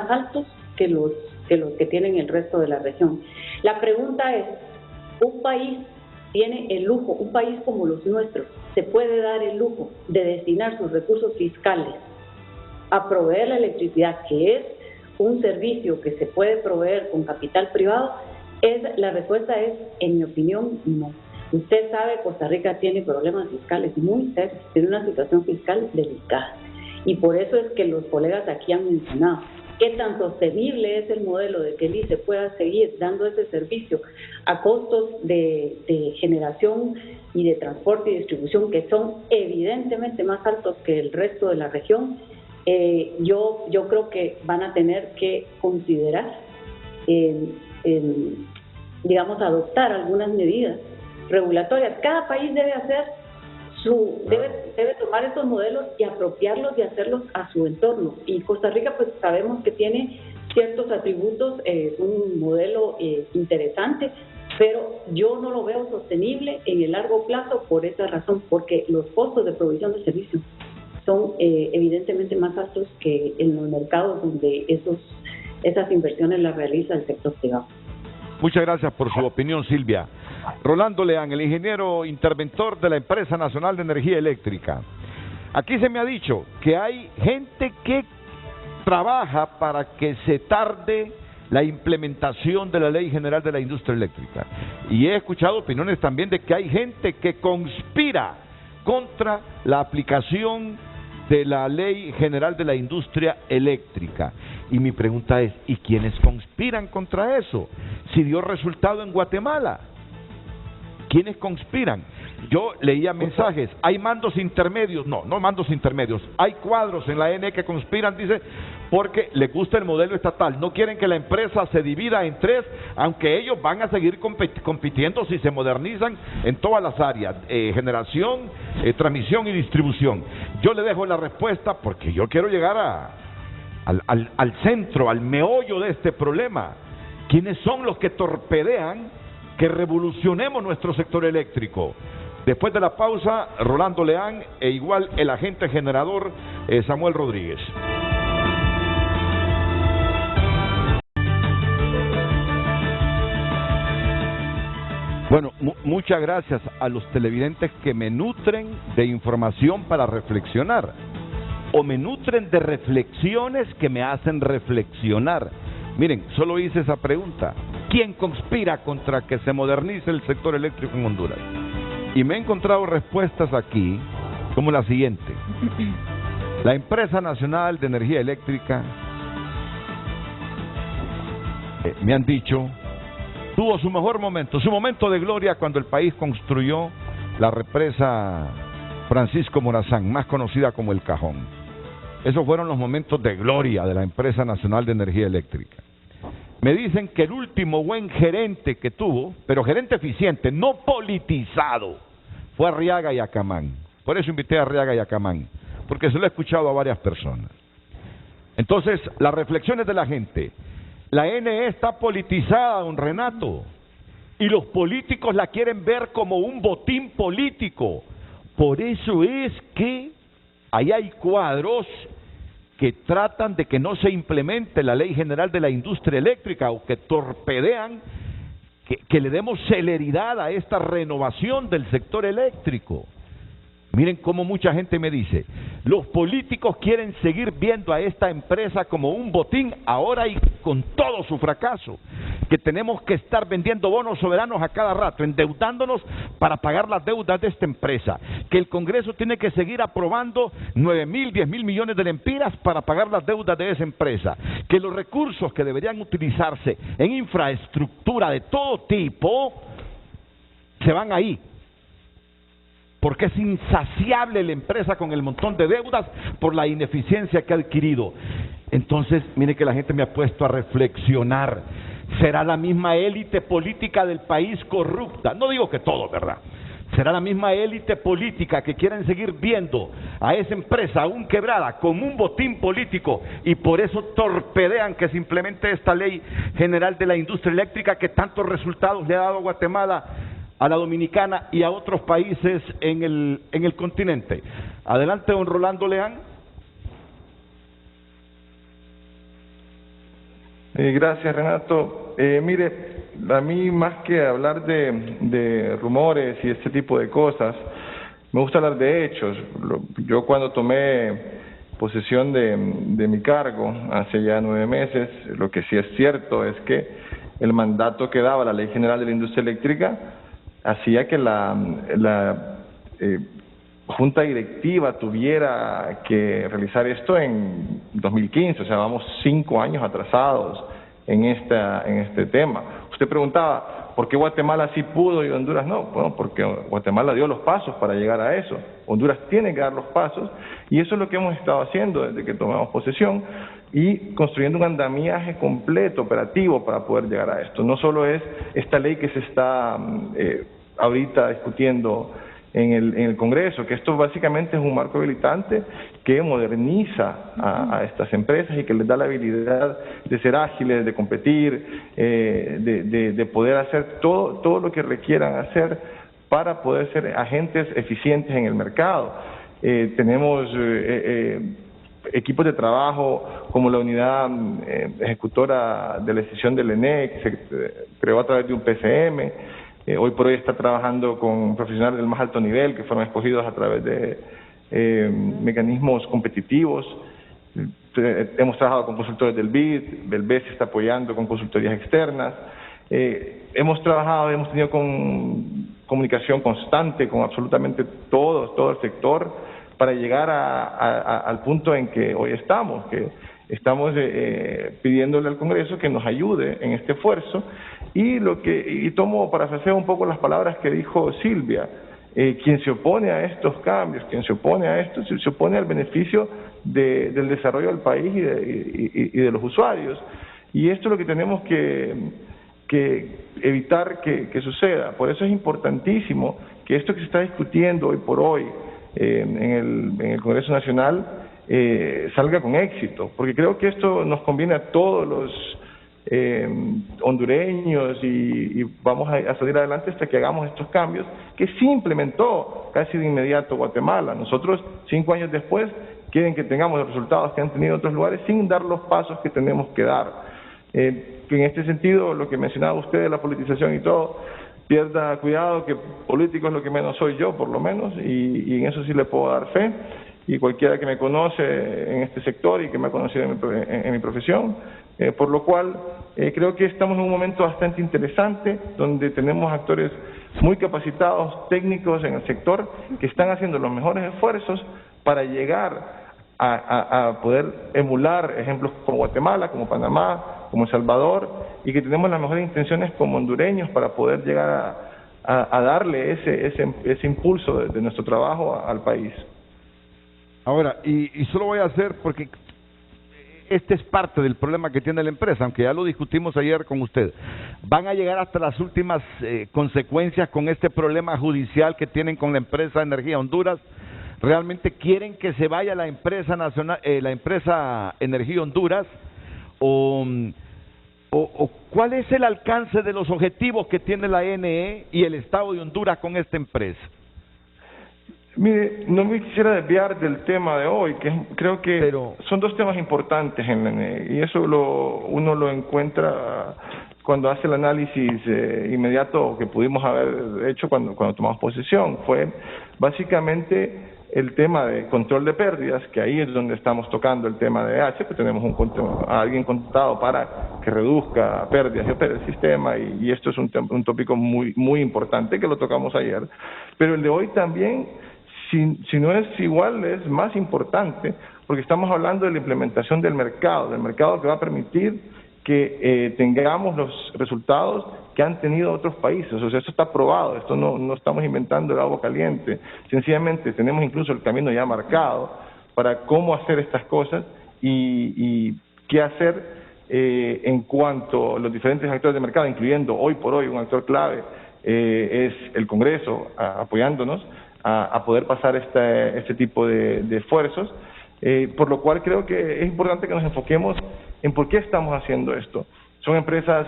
Speaker 3: altos que los que tienen el resto de la región. La pregunta es, un país tiene el lujo, un país como los nuestros, se puede dar el lujo de destinar sus recursos fiscales a proveer la electricidad, que es un servicio que se puede proveer con capital privado. La respuesta es, en mi opinión, no. Usted sabe, Costa Rica tiene problemas fiscales muy serios, tiene una situación fiscal delicada. Y por eso es que los colegas aquí han mencionado qué tan sostenible es el modelo de que el ICE pueda seguir dando ese servicio a costos de generación y de transporte y distribución que son evidentemente más altos que el resto de la región. Yo creo que van a tener que considerar, digamos, adoptar algunas medidas regulatorias. Cada país debe hacer debe tomar estos modelos y apropiarlos y hacerlos a su entorno. Y Costa Rica, pues sabemos que tiene ciertos atributos, un modelo interesante, pero yo no lo veo sostenible en el largo plazo por esa razón, porque los costos de provisión de servicios son evidentemente más altos que en los mercados donde esas inversiones las realiza el sector privado.
Speaker 5: Muchas gracias por su opinión, Silvia. Rolando Leán, el ingeniero interventor de la Empresa Nacional de Energía Eléctrica. Aquí se me ha dicho que hay gente que trabaja para que se tarde la implementación de la Ley General de la Industria Eléctrica. Y he escuchado opiniones también de que hay gente que conspira contra la aplicación de la Ley General de la Industria Eléctrica. Y mi pregunta es, ¿y quiénes conspiran contra eso? Si dio resultado en Guatemala. ¿Quiénes conspiran? Yo leía mensajes, hay mandos intermedios, no mandos intermedios, hay cuadros en la ANE que conspiran, dice, porque les gusta el modelo estatal, no quieren que la empresa se divida en 3, aunque ellos van a seguir compitiendo si se modernizan en todas las áreas, generación, transmisión y distribución. Yo le dejo la respuesta porque yo quiero llegar al centro, al meollo de este problema. ¿Quiénes son los que torpedean que revolucionemos nuestro sector eléctrico? Después de la pausa, Rolando Leán e igual el agente generador Samuel Rodríguez. Bueno, muchas gracias a los televidentes que me nutren de información para reflexionar. o me nutren de reflexiones que me hacen reflexionar. Miren, solo hice esa pregunta. ¿Quién conspira contra que se modernice el sector eléctrico en Honduras? Y me he encontrado respuestas aquí, como la siguiente. La Empresa Nacional de Energía Eléctrica, me han dicho, tuvo su mejor momento, su momento de gloria cuando el país construyó la represa Francisco Morazán, más conocida como El Cajón. Esos fueron los momentos de gloria de la Empresa Nacional de Energía Eléctrica. Me dicen que el último buen gerente que tuvo, pero gerente eficiente, no politizado, fue Arriaga y Acamán. Por eso invité a Arriaga y Acamán, porque se lo he escuchado a varias personas. Entonces, las reflexiones de la gente. La NE está politizada, don Renato, y los políticos la quieren ver como un botín político. Por eso es que ahí hay cuadros que tratan de que no se implemente la Ley General de la Industria Eléctrica o que torpedean que le demos celeridad a esta renovación del sector eléctrico. Miren cómo mucha gente me dice, los políticos quieren seguir viendo a esta empresa como un botín ahora y con todo su fracaso, que tenemos que estar vendiendo bonos soberanos a cada rato, endeudándonos para pagar las deudas de esta empresa, que el Congreso tiene que seguir aprobando 9.000, 10.000 millones de lempiras para pagar las deudas de esa empresa, que los recursos que deberían utilizarse en infraestructura de todo tipo se van ahí. Porque es insaciable la empresa con el montón de deudas por la ineficiencia que ha adquirido. Entonces, mire que la gente me ha puesto a reflexionar. ¿Será la misma élite política del país corrupta? No digo que todo, ¿verdad? ¿Será la misma élite política que quieren seguir viendo a esa empresa aún quebrada como un botín político y por eso torpedean que se implemente esta Ley General de la Industria Eléctrica que tantos resultados le ha dado a Guatemala, a la Dominicana y a otros países en el continente? Adelante, don Rolando Leán.
Speaker 7: Gracias, Renato. Mire, a mí más que hablar de rumores y este tipo de cosas, me gusta hablar de hechos. Yo cuando tomé posesión de mi cargo hace ya 9 meses, lo que sí es cierto es que el mandato que daba la Ley General de la Industria Eléctrica hacía que la Junta Directiva tuviera que realizar esto en 2015, o sea, vamos 5 años atrasados en este tema. Usted preguntaba, ¿por qué Guatemala sí pudo y Honduras no? Bueno, porque Guatemala dio los pasos para llegar a eso. Honduras tiene que dar los pasos y eso es lo que hemos estado haciendo desde que tomamos posesión y construyendo un andamiaje completo, operativo, para poder llegar a esto. No solo es esta ley que se está ahorita discutiendo en el Congreso, que esto básicamente es un marco habilitante que moderniza a estas empresas y que les da la habilidad de ser ágiles, de competir, de poder hacer todo lo que requieran hacer para poder ser agentes eficientes en el mercado. Tenemos equipos de trabajo como la unidad ejecutora de la decisión del ENE, que se creó a través de un PCM. Hoy por hoy está trabajando con profesionales del más alto nivel que fueron escogidos a través de mecanismos competitivos. Hemos trabajado con consultores del BID, el BES está apoyando con consultorías externas. Hemos tenido comunicación constante con absolutamente todo el sector para llegar al punto en que hoy estamos, que estamos pidiéndole al Congreso que nos ayude en este esfuerzo y tomo parafraseo un poco las palabras que dijo Silvia. Quien se opone a estos cambios, quien se opone a esto, se opone al beneficio del desarrollo del país y de los usuarios. Y esto es lo que tenemos que evitar que suceda. Por eso es importantísimo que esto que se está discutiendo hoy por hoy en el Congreso Nacional salga con éxito, porque creo que esto nos conviene a todos los hondureños y vamos a salir adelante hasta que hagamos estos cambios que sí implementó casi de inmediato Guatemala. Nosotros 5 años después quieren que tengamos los resultados que han tenido otros lugares sin dar los pasos que tenemos que dar. En este sentido, lo que mencionaba usted de la politización y todo, pierda cuidado, que político es lo que menos soy yo, por lo menos, y en eso sí le puedo dar fe. y cualquiera que me conoce en este sector y que me ha conocido en mi profesión, por lo cual creo que estamos en un momento bastante interesante donde tenemos actores muy capacitados, técnicos en el sector, que están haciendo los mejores esfuerzos para llegar a poder emular ejemplos como Guatemala, como Panamá, como El Salvador, y que tenemos las mejores intenciones como hondureños para poder llegar a darle ese impulso de nuestro trabajo al país.
Speaker 2: Ahora, y solo voy a hacer, porque este es parte del problema que tiene la empresa, aunque ya lo discutimos ayer con usted. Van a llegar hasta las últimas consecuencias con este problema judicial que tienen con la empresa Energía Honduras. ¿Realmente quieren que se vaya la empresa nacional, la empresa Energía Honduras? ¿O cuál es el alcance de los objetivos que tiene la NE y el Estado de Honduras con esta empresa?
Speaker 7: Mire, no me quisiera desviar del tema de hoy, que creo que son dos temas importantes en la NE, y eso uno lo encuentra cuando hace el análisis inmediato que pudimos haber hecho cuando tomamos posesión. Fue básicamente el tema de control de pérdidas, que ahí es donde estamos tocando el tema de EH, que tenemos a alguien contratado para que reduzca pérdidas y opere el sistema, y esto es un tópico muy importante que lo tocamos ayer. Pero el de hoy también, si no es igual, es más importante, porque estamos hablando de la implementación del mercado que va a permitir que tengamos los resultados que han tenido otros países. O sea, esto está probado, esto no estamos inventando el agua caliente, sencillamente tenemos incluso el camino ya marcado para cómo hacer estas cosas y qué hacer en cuanto a los diferentes actores de mercado, incluyendo hoy por hoy un actor clave es el Congreso apoyándonos a poder pasar este tipo de esfuerzos, por lo cual creo que es importante que nos enfoquemos en por qué estamos haciendo esto. Son empresas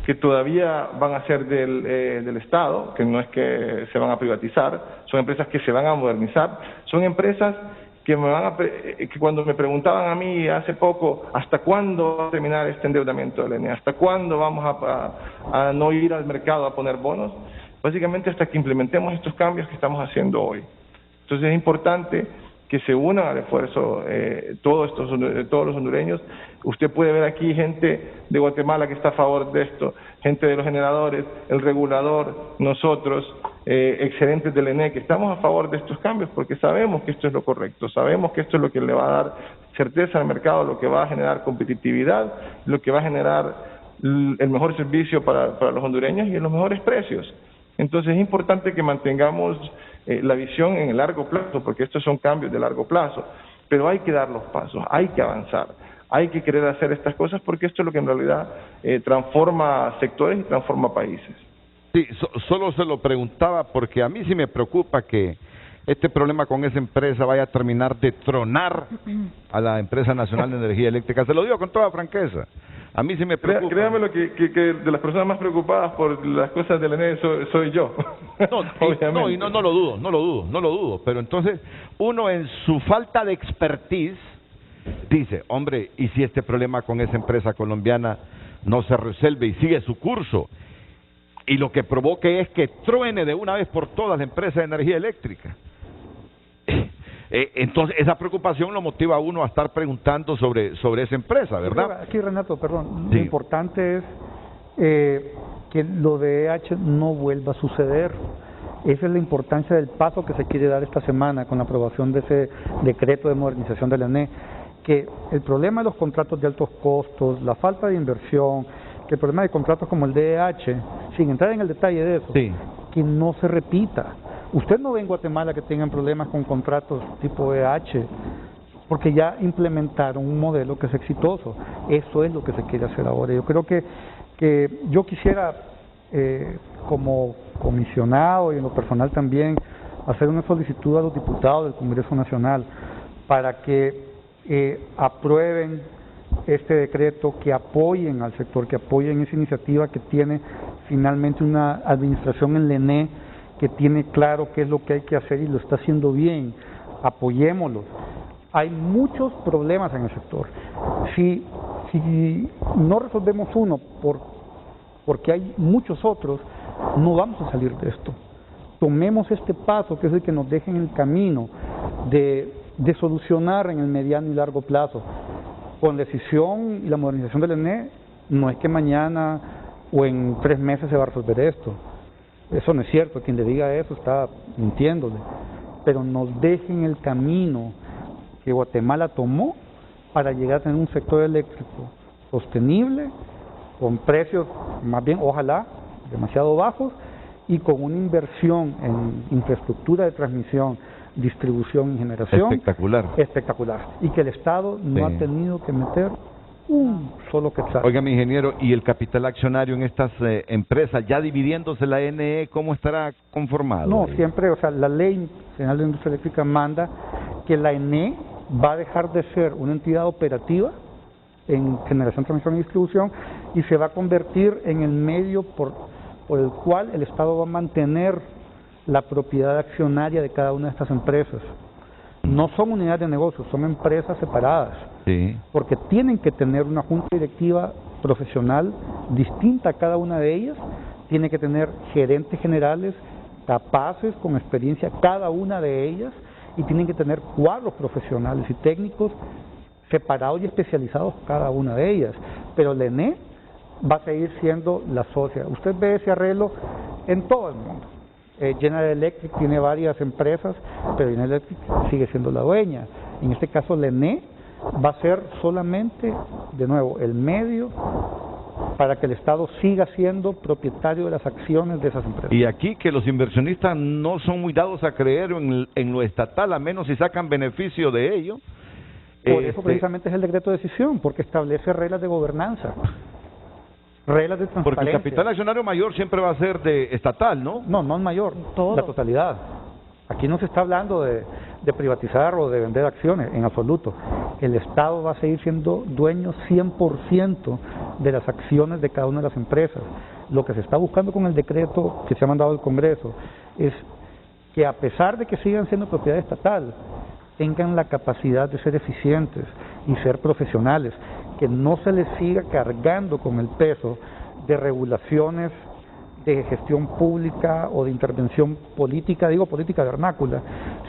Speaker 7: que todavía van a ser del Estado, que no es que se van a privatizar, son empresas que se van a modernizar, son empresas que que cuando me preguntaban a mí hace poco, ¿hasta cuándo va a terminar este endeudamiento del ENE? ¿Hasta cuándo vamos a no ir al mercado a poner bonos? Básicamente hasta que implementemos estos cambios que estamos haciendo hoy. Entonces es importante que se unan al esfuerzo todos los hondureños. Usted puede ver aquí gente de Guatemala que está a favor de esto, gente de los generadores, el regulador, nosotros, excelentes del ENE, que estamos a favor de estos cambios porque sabemos que esto es lo correcto, sabemos que esto es lo que le va a dar certeza al mercado, lo que va a generar competitividad, lo que va a generar el mejor servicio para los hondureños y los mejores precios. Entonces es importante que mantengamos la visión en el largo plazo, porque estos son cambios de largo plazo, pero hay que dar los pasos, hay que avanzar, hay que querer hacer estas cosas porque esto es lo que en realidad transforma sectores y transforma países.
Speaker 2: Sí, solo se lo preguntaba porque a mí sí me preocupa que este problema con esa empresa vaya a terminar de tronar a la empresa nacional de energía eléctrica. Se lo digo con toda franqueza. A mí sí me preocupa.
Speaker 7: Créame lo que de las personas más preocupadas por las cosas del ENE soy yo.
Speaker 2: No lo dudo. Pero entonces, uno en su falta de expertise dice, hombre, ¿y si este problema con esa empresa colombiana no se resuelve y sigue su curso? Y lo que provoque es que truene de una vez por todas la empresa de energía eléctrica. Entonces, esa preocupación lo motiva a uno a estar preguntando sobre esa empresa, ¿verdad?
Speaker 4: Aquí, Renato, perdón,
Speaker 2: sí.
Speaker 4: Lo importante es que lo de EH no vuelva a suceder. Esa es la importancia del paso que se quiere dar esta semana con la aprobación de ese decreto de modernización de la ENE, que el problema de los contratos de altos costos, la falta de inversión, que el problema de contratos como el de EH, sin entrar en el detalle de eso, sí, que no se repita. Usted no ve en Guatemala que tengan problemas con contratos tipo EH, porque ya implementaron un modelo que es exitoso. Eso es lo que se quiere hacer ahora. Yo creo que yo quisiera, como comisionado y en lo personal también, hacer una solicitud a los diputados del Congreso Nacional para que aprueben este decreto, que apoyen al sector, que apoyen esa iniciativa que tiene finalmente una administración en la ENE que tiene claro qué es lo que hay que hacer y lo está haciendo bien. Apoyémoslo. Hay muchos problemas en el sector. Si no resolvemos uno porque hay muchos otros, no vamos a salir de esto. Tomemos este paso, que es el que nos deje en el camino de de solucionar en el mediano y largo plazo. Con la decisión y la modernización del ENE, no es que mañana o en 3 meses se va a resolver esto. Eso no es cierto, quien le diga eso está mintiéndole. Pero nos dejen el camino que Guatemala tomó para llegar a tener un sector eléctrico sostenible, con precios más bien, ojalá, demasiado bajos, y con una inversión en infraestructura de transmisión, distribución y generación espectacular, y que el Estado no ha tenido que meter un solo quetzal.
Speaker 5: Oiga, mi ingeniero, ¿y el capital accionario en estas empresas, ya dividiéndose la NE, cómo estará conformado?
Speaker 4: No, siempre, o sea, la Ley General de Industria Eléctrica manda que la ENE va a dejar de ser una entidad operativa en generación, transmisión y distribución y se va a convertir en el medio por el cual el Estado va a mantener la propiedad accionaria de cada una de estas empresas. No son unidades de negocio, son empresas separadas, porque tienen que tener una junta directiva profesional distinta a cada una de ellas, tiene que tener gerentes generales capaces, con experiencia cada una de ellas, y tienen que tener cuadros profesionales y técnicos separados y especializados cada una de ellas. Pero la ENE va a seguir siendo la socia. Usted ve ese arreglo en todo el mundo. General Electric tiene varias empresas, pero General Electric sigue siendo la dueña. En este caso, la ENE va a ser solamente, de nuevo, el medio para que el Estado siga siendo propietario de las acciones de esas empresas.
Speaker 5: Y aquí que los inversionistas no son muy dados a creer en lo estatal, a menos si sacan beneficio de ello.
Speaker 4: Por eso precisamente es el decreto de decisión, porque establece reglas de gobernanza, reglas de transparencia.
Speaker 5: Porque el capital accionario mayor siempre va a ser de estatal, ¿no?
Speaker 4: No, no el mayor, la totalidad. Aquí no se está hablando de privatizar o de vender acciones, en absoluto. El Estado va a seguir siendo dueño 100% de las acciones de cada una de las empresas. Lo que se está buscando con el decreto que se ha mandado al Congreso es que, a pesar de que sigan siendo propiedad estatal, tengan la capacidad de ser eficientes y ser profesionales, que no se les siga cargando con el peso de regulaciones de gestión pública o de intervención política, digo política vernácula,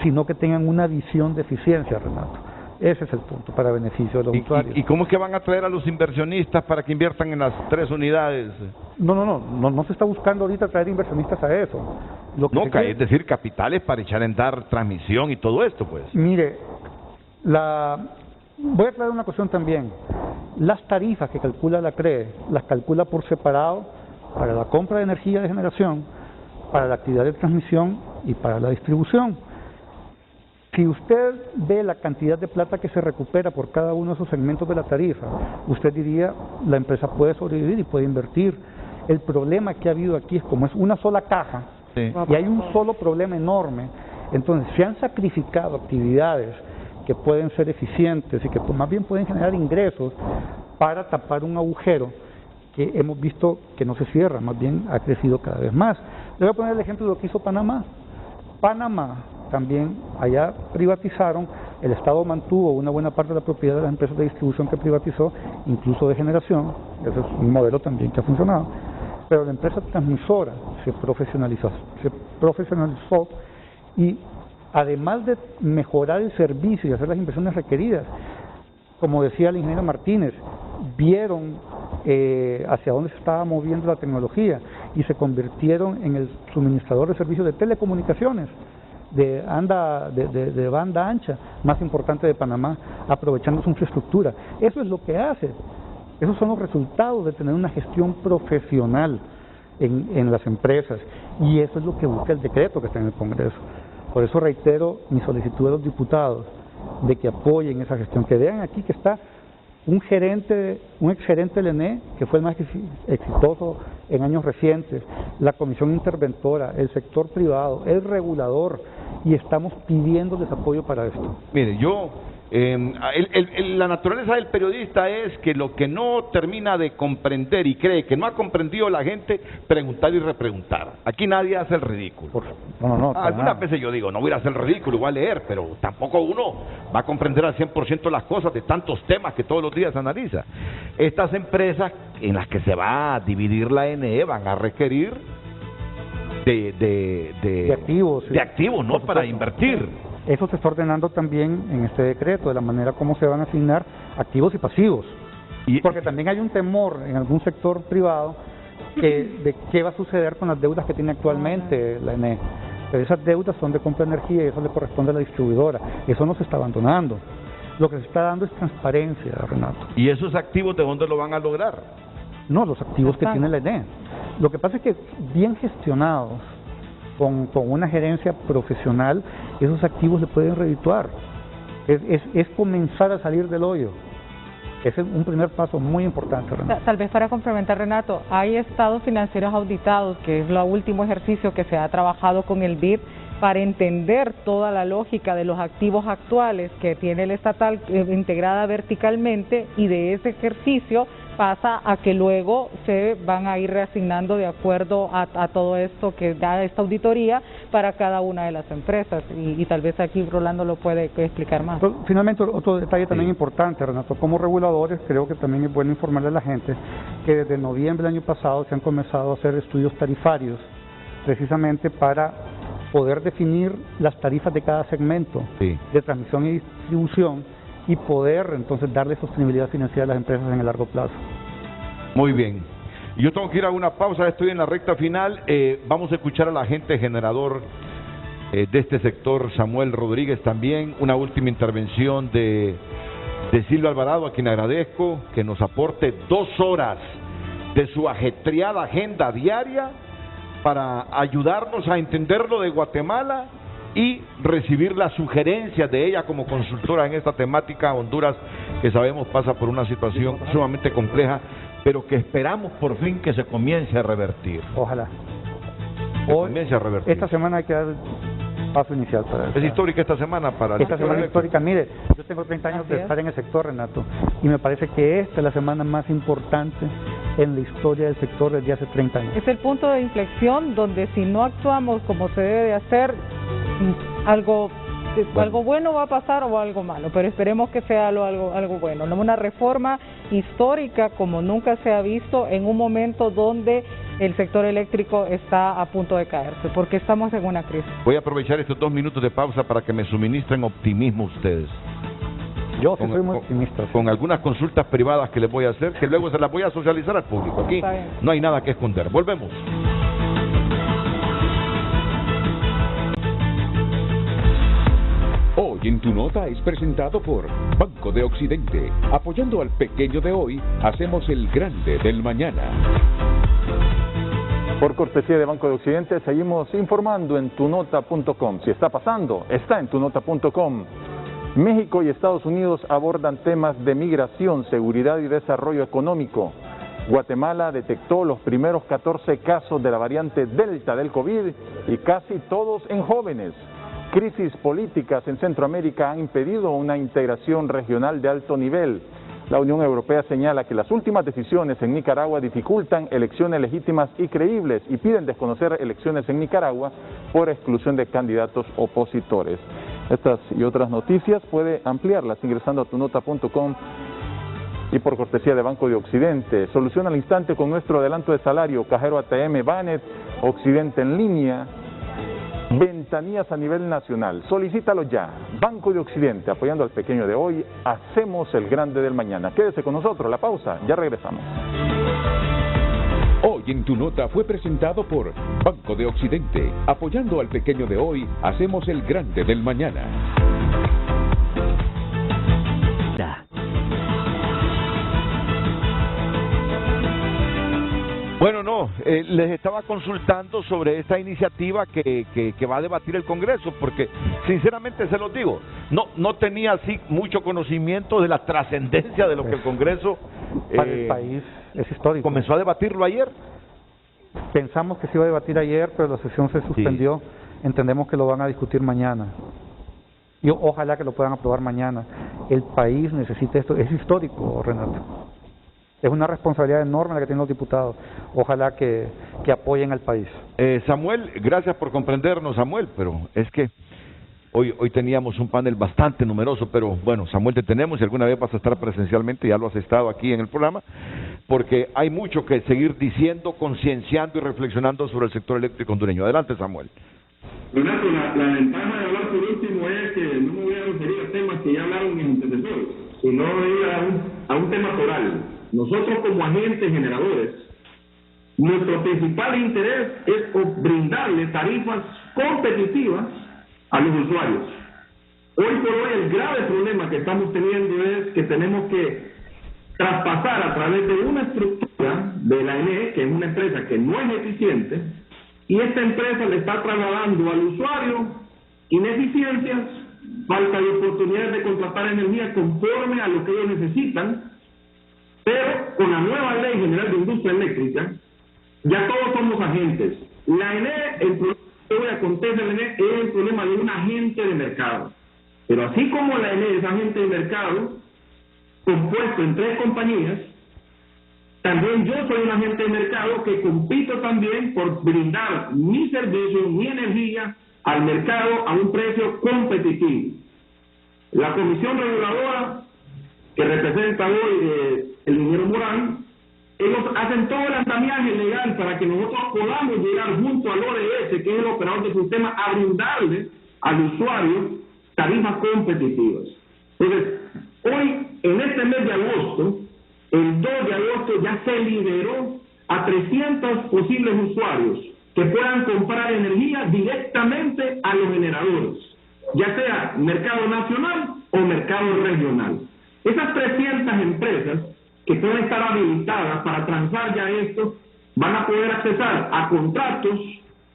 Speaker 4: sino que tengan una visión de eficiencia, Renato. Ese es el punto, para beneficio de los usuarios.
Speaker 5: ¿Y cómo es que van a traer a los inversionistas para que inviertan en las 3 unidades?
Speaker 4: No se está buscando ahorita traer inversionistas a eso.
Speaker 5: Es decir, capitales para echar en dar transmisión y todo esto, pues.
Speaker 4: Mire, voy a aclarar una cuestión también. Las tarifas que calcula la CRE, las calcula por separado para la compra de energía de generación, para la actividad de transmisión y para la distribución. Si usted ve la cantidad de plata que se recupera por cada uno de esos segmentos de la tarifa, usted diría, la empresa puede sobrevivir y puede invertir. El problema que ha habido aquí es, como es una sola caja, y hay un solo problema enorme, entonces se han sacrificado actividades que pueden ser eficientes y que más bien pueden generar ingresos para tapar un agujero que hemos visto que no se cierra, más bien ha crecido cada vez más. Le voy a poner el ejemplo de lo que hizo Panamá. Panamá también, allá privatizaron, el Estado mantuvo una buena parte de la propiedad de las empresas de distribución que privatizó, incluso de generación, ese es un modelo también que ha funcionado, pero la empresa transmisora se profesionalizó y, además de mejorar el servicio y hacer las inversiones requeridas, como decía el ingeniero Martínez, vieron hacia dónde se estaba moviendo la tecnología y se convirtieron en el suministrador de servicios de telecomunicaciones de banda ancha más importante de Panamá, aprovechando su infraestructura. Eso es lo que hace. Esos son los resultados de tener una gestión profesional en las empresas, y eso es lo que busca el decreto que está en el Congreso. Por eso reitero mi solicitud a los diputados de que apoyen esa gestión, que vean aquí que está un exgerente del ENE, que fue el más exitoso en años recientes, la comisión interventora, el sector privado, el regulador, y estamos pidiéndoles apoyo para esto.
Speaker 5: Mire, la naturaleza del periodista es que lo que no termina de comprender y cree que no ha comprendido la gente, preguntar y repreguntar. Aquí nadie hace el ridículo. Algunas veces yo digo, no voy a hacer el ridículo, voy a leer, pero tampoco uno va a comprender al 100% las cosas de tantos temas que todos los días analiza. Estas empresas en las que se va a dividir la NE van a requerir de activos, ¿no? Para invertir.
Speaker 4: Eso se está ordenando también en este decreto, de la manera como se van a asignar activos y pasivos. Porque también hay un temor en algún sector privado de qué va a suceder con las deudas que tiene actualmente la ENE. Pero esas deudas son de compra de energía y eso le corresponde a la distribuidora. Eso no se está abandonando. Lo que se está dando es transparencia, Renato.
Speaker 5: ¿Y esos activos de dónde lo van a lograr?
Speaker 4: No, los activos que tiene la ENE. Lo que pasa es que bien gestionados, con una gerencia profesional, esos activos se pueden redituar. Es comenzar a salir del hoyo. Ese es un primer paso muy importante, Renato.
Speaker 10: Tal vez para complementar, Renato, hay estados financieros auditados, que es el último ejercicio que se ha trabajado con el BID para entender toda la lógica de los activos actuales que tiene el estatal integrada verticalmente, y de ese ejercicio pasa a que luego se van a ir reasignando de acuerdo a todo esto que da esta auditoría para cada una de las empresas, y tal vez aquí Rolando lo puede explicar más.
Speaker 4: Pero, finalmente, otro detalle también importante, Renato, como reguladores creo que también es bueno informarle a la gente que desde noviembre del año pasado se han comenzado a hacer estudios tarifarios precisamente para poder definir las tarifas de cada segmento de transmisión y distribución y poder entonces darle sostenibilidad financiera a las empresas en el largo plazo.
Speaker 5: Muy bien. Yo tengo que ir a una pausa, estoy en la recta final. Vamos a escuchar al agente generador de este sector, Samuel Rodríguez, también. Una última intervención de Silvia Alvarado, a quien agradezco que nos aporte 2 horas de su ajetreada agenda diaria para ayudarnos a entender lo de Guatemala y recibir las sugerencias de ella como consultora en esta temática. Honduras, que sabemos pasa por una situación sumamente compleja, pero que esperamos por fin que se comience a revertir.
Speaker 4: Ojalá.
Speaker 5: Comience a revertir.
Speaker 4: Esta semana hay que dar paso inicial para
Speaker 5: Es histórica esta semana para
Speaker 4: esta semana histórica. Mire, yo tengo 30 años de estar en el sector, Renato, y me parece que esta es la semana más importante en la historia del sector desde hace 30 años.
Speaker 10: Es el punto de inflexión donde si no actuamos como se debe de hacer, algo bueno va a pasar o algo malo, pero esperemos que sea algo bueno, ¿no? Una reforma histórica como nunca se ha visto en un momento donde el sector eléctrico está a punto de caerse, porque estamos en una crisis.
Speaker 5: Voy a aprovechar estos 2 minutos de pausa para que me suministren optimismo ustedes.
Speaker 4: Yo soy muy optimista.
Speaker 5: Con algunas consultas privadas que les voy a hacer, que luego se las voy a socializar al público. Aquí no hay nada que esconder. Volvemos.
Speaker 1: Hoy en Tu Nota es presentado por Banco de Occidente. Apoyando al pequeño de hoy, hacemos el grande del mañana.
Speaker 9: Por cortesía de Banco de Occidente, seguimos informando en tunota.com. Si está pasando, está en tunota.com. México y Estados Unidos abordan temas de migración, seguridad y desarrollo económico. Guatemala detectó los primeros 14 casos de la variante Delta del COVID y casi todos en jóvenes. Crisis políticas en Centroamérica han impedido una integración regional de alto nivel. La Unión Europea señala que las últimas decisiones en Nicaragua dificultan elecciones legítimas y creíbles y piden desconocer elecciones en Nicaragua por exclusión de candidatos opositores. Estas y otras noticias puede ampliarlas ingresando a tunota.com y por cortesía de Banco de Occidente. Soluciona al instante con nuestro adelanto de salario, cajero ATM, Banet, Occidente en línea, ventanillas a nivel nacional. Solicítalo ya. Banco de Occidente, apoyando al pequeño de hoy, hacemos el grande del mañana. Quédese con nosotros, la pausa, ya regresamos.
Speaker 1: Hoy en Tu Nota fue presentado por Banco de Occidente. Apoyando al pequeño de hoy, hacemos el grande del mañana.
Speaker 5: Bueno, les estaba consultando sobre esta iniciativa que va a debatir el Congreso, porque sinceramente se los digo, no tenía así mucho conocimiento de la trascendencia de lo que el Congreso
Speaker 4: para el país es histórico.
Speaker 5: Comenzó a debatirlo ayer.
Speaker 4: Pensamos que se iba a debatir ayer, pero la sesión se suspendió. Sí. Entendemos que lo van a discutir mañana. Y ojalá que lo puedan aprobar mañana. El país necesita esto, es histórico, Renato. Es una responsabilidad enorme la que tienen los diputados. Ojalá que apoyen al país.
Speaker 5: Samuel, gracias por comprendernos, Samuel, pero es que hoy teníamos un panel bastante numeroso, pero bueno, Samuel, te tenemos y alguna vez vas a estar presencialmente, ya lo has estado aquí en el programa, porque hay mucho que seguir diciendo, concienciando y reflexionando sobre el sector eléctrico hondureño. Adelante, Samuel.
Speaker 8: Renato, la ventaja de hablar por último es un tema toral. Nosotros como agentes generadores, nuestro principal interés es brindarle tarifas competitivas a los usuarios. Hoy por hoy el grave problema que estamos teniendo es que tenemos que traspasar a través de una estructura de la ENE, que es una empresa que no es eficiente, y esta empresa le está trasladando al usuario ineficiencias, falta de oportunidades de contratar energía conforme a lo que ellos necesitan, pero con la nueva Ley General de Industria Eléctrica, ya todos somos agentes. La ENE, el problema que hoy acontece en la ENE es el problema de un agente de mercado. Pero así como la ENE es agente de mercado, compuesto en 3 compañías, también yo soy un agente de mercado que compito también por brindar mi servicio, mi energía al mercado a un precio competitivo. La comisión reguladora que representa hoy el ingeniero Morán, ellos hacen todo el andamiaje legal para que nosotros podamos llegar junto al ODS, que es el operador del sistema, a brindarle al usuario tarifas competitivas. Entonces, hoy, en este mes de agosto, el 2 de agosto ya se liberó a 300 posibles usuarios que puedan comprar energía directamente a los generadores, ya sea mercado nacional o mercado regional. Esas 300 empresas que pueden estar habilitadas para transar ya esto, van a poder accesar a contratos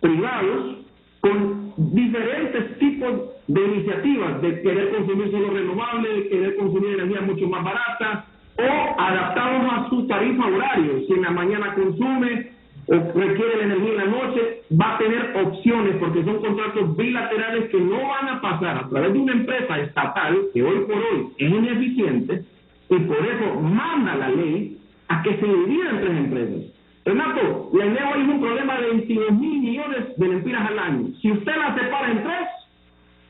Speaker 8: privados con diferentes tipos de iniciativas, de querer consumir solo renovable, de querer consumir energía mucho más barata, o adaptados a su tarifa horaria. Si en la mañana consume o requiere la energía en la noche, va a tener opciones, porque son contratos bilaterales que no van a pasar a través de una empresa estatal que hoy por hoy es ineficiente, y por eso manda la ley a que se divida en 3 empresas. Renato, la ENE hoy es un problema de 22.000 millones de lempiras al año. Si usted la separa en 3,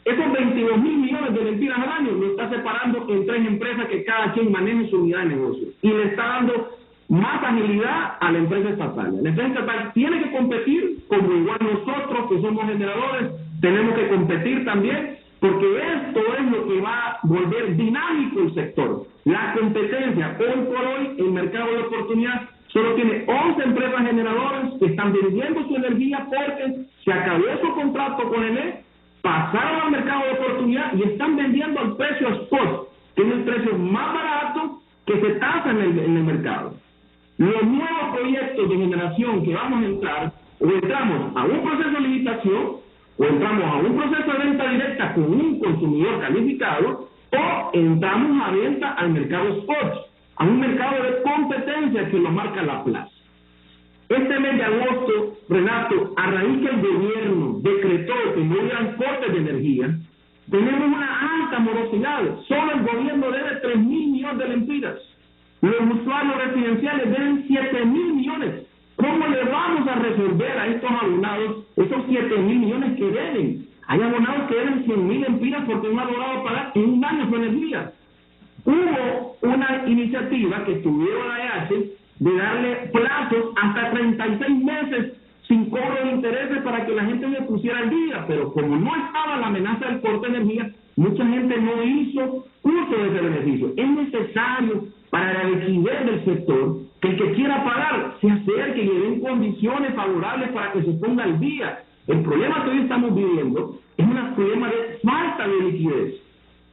Speaker 8: esos 22.000 millones de lempiras al año lo está separando en 3 empresas que cada quien maneje su unidad de negocio, y le está dando más agilidad a la empresa estatal. La empresa estatal tiene que competir, como igual nosotros que somos generadores tenemos que competir también, porque esto es lo que va a volver dinámico el sector. La competencia, hoy por hoy, el mercado de oportunidad solo tiene 11 empresas generadoras que están vendiendo su energía porque se acabó su contrato con ENE, pasaron al mercado de oportunidad y están vendiendo al precio spot, que es el precio más barato que se tasa en el mercado. Los nuevos proyectos de generación que vamos a entrar, o entramos a un proceso de licitación, o entramos a un proceso de venta directa con un consumidor calificado, o entramos a venta al mercado spot, a un mercado de competencia que lo marca la plaza. Este mes de agosto, Renato, a raíz que el gobierno decretó que no hubieran cortes de energía, tenemos una alta morosidad. Solo el gobierno debe 3.000 millones de lempiras. Los usuarios residenciales deben 7.000 millones. ¿Cómo le vamos a resolver a estos abonados esos 7.000 millones que deben? Hay abonados que deben 100.000 lempiras porque no han logrado pagar en un año su energía. Hubo una iniciativa que tuvieron la EH de darle plazos hasta 36 meses sin cobro de intereses para que la gente le pusiera al día, pero como no estaba la amenaza del corte de energía, mucha gente no hizo uso de ese beneficio. Es necesario para la liquidez del sector que el que quiera pagar se acerque y le den condiciones favorables para que se ponga al día. El problema que hoy estamos viviendo es un problema de falta de liquidez.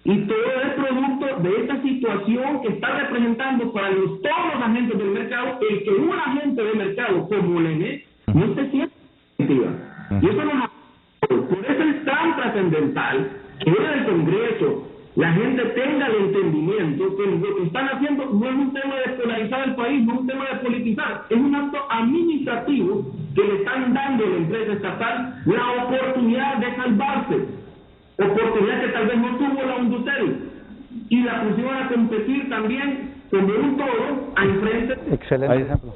Speaker 8: Y todo es producto de esta situación que está representando para todos los agentes del mercado, el que un agente de mercado como el ENE no se siente efectiva. Y eso nos por eso es tan trascendental que en el Congreso la gente tenga el entendimiento que lo que están haciendo no es un tema de polarizar el país, no es un tema de politizar, es un acto administrativo que le están dando a la empresa estatal la oportunidad de salvarse. Oportunidad que tal vez no tuvo la Undutel, y la pusieron a competir también como un todo al frente.
Speaker 4: Excelente ejemplo.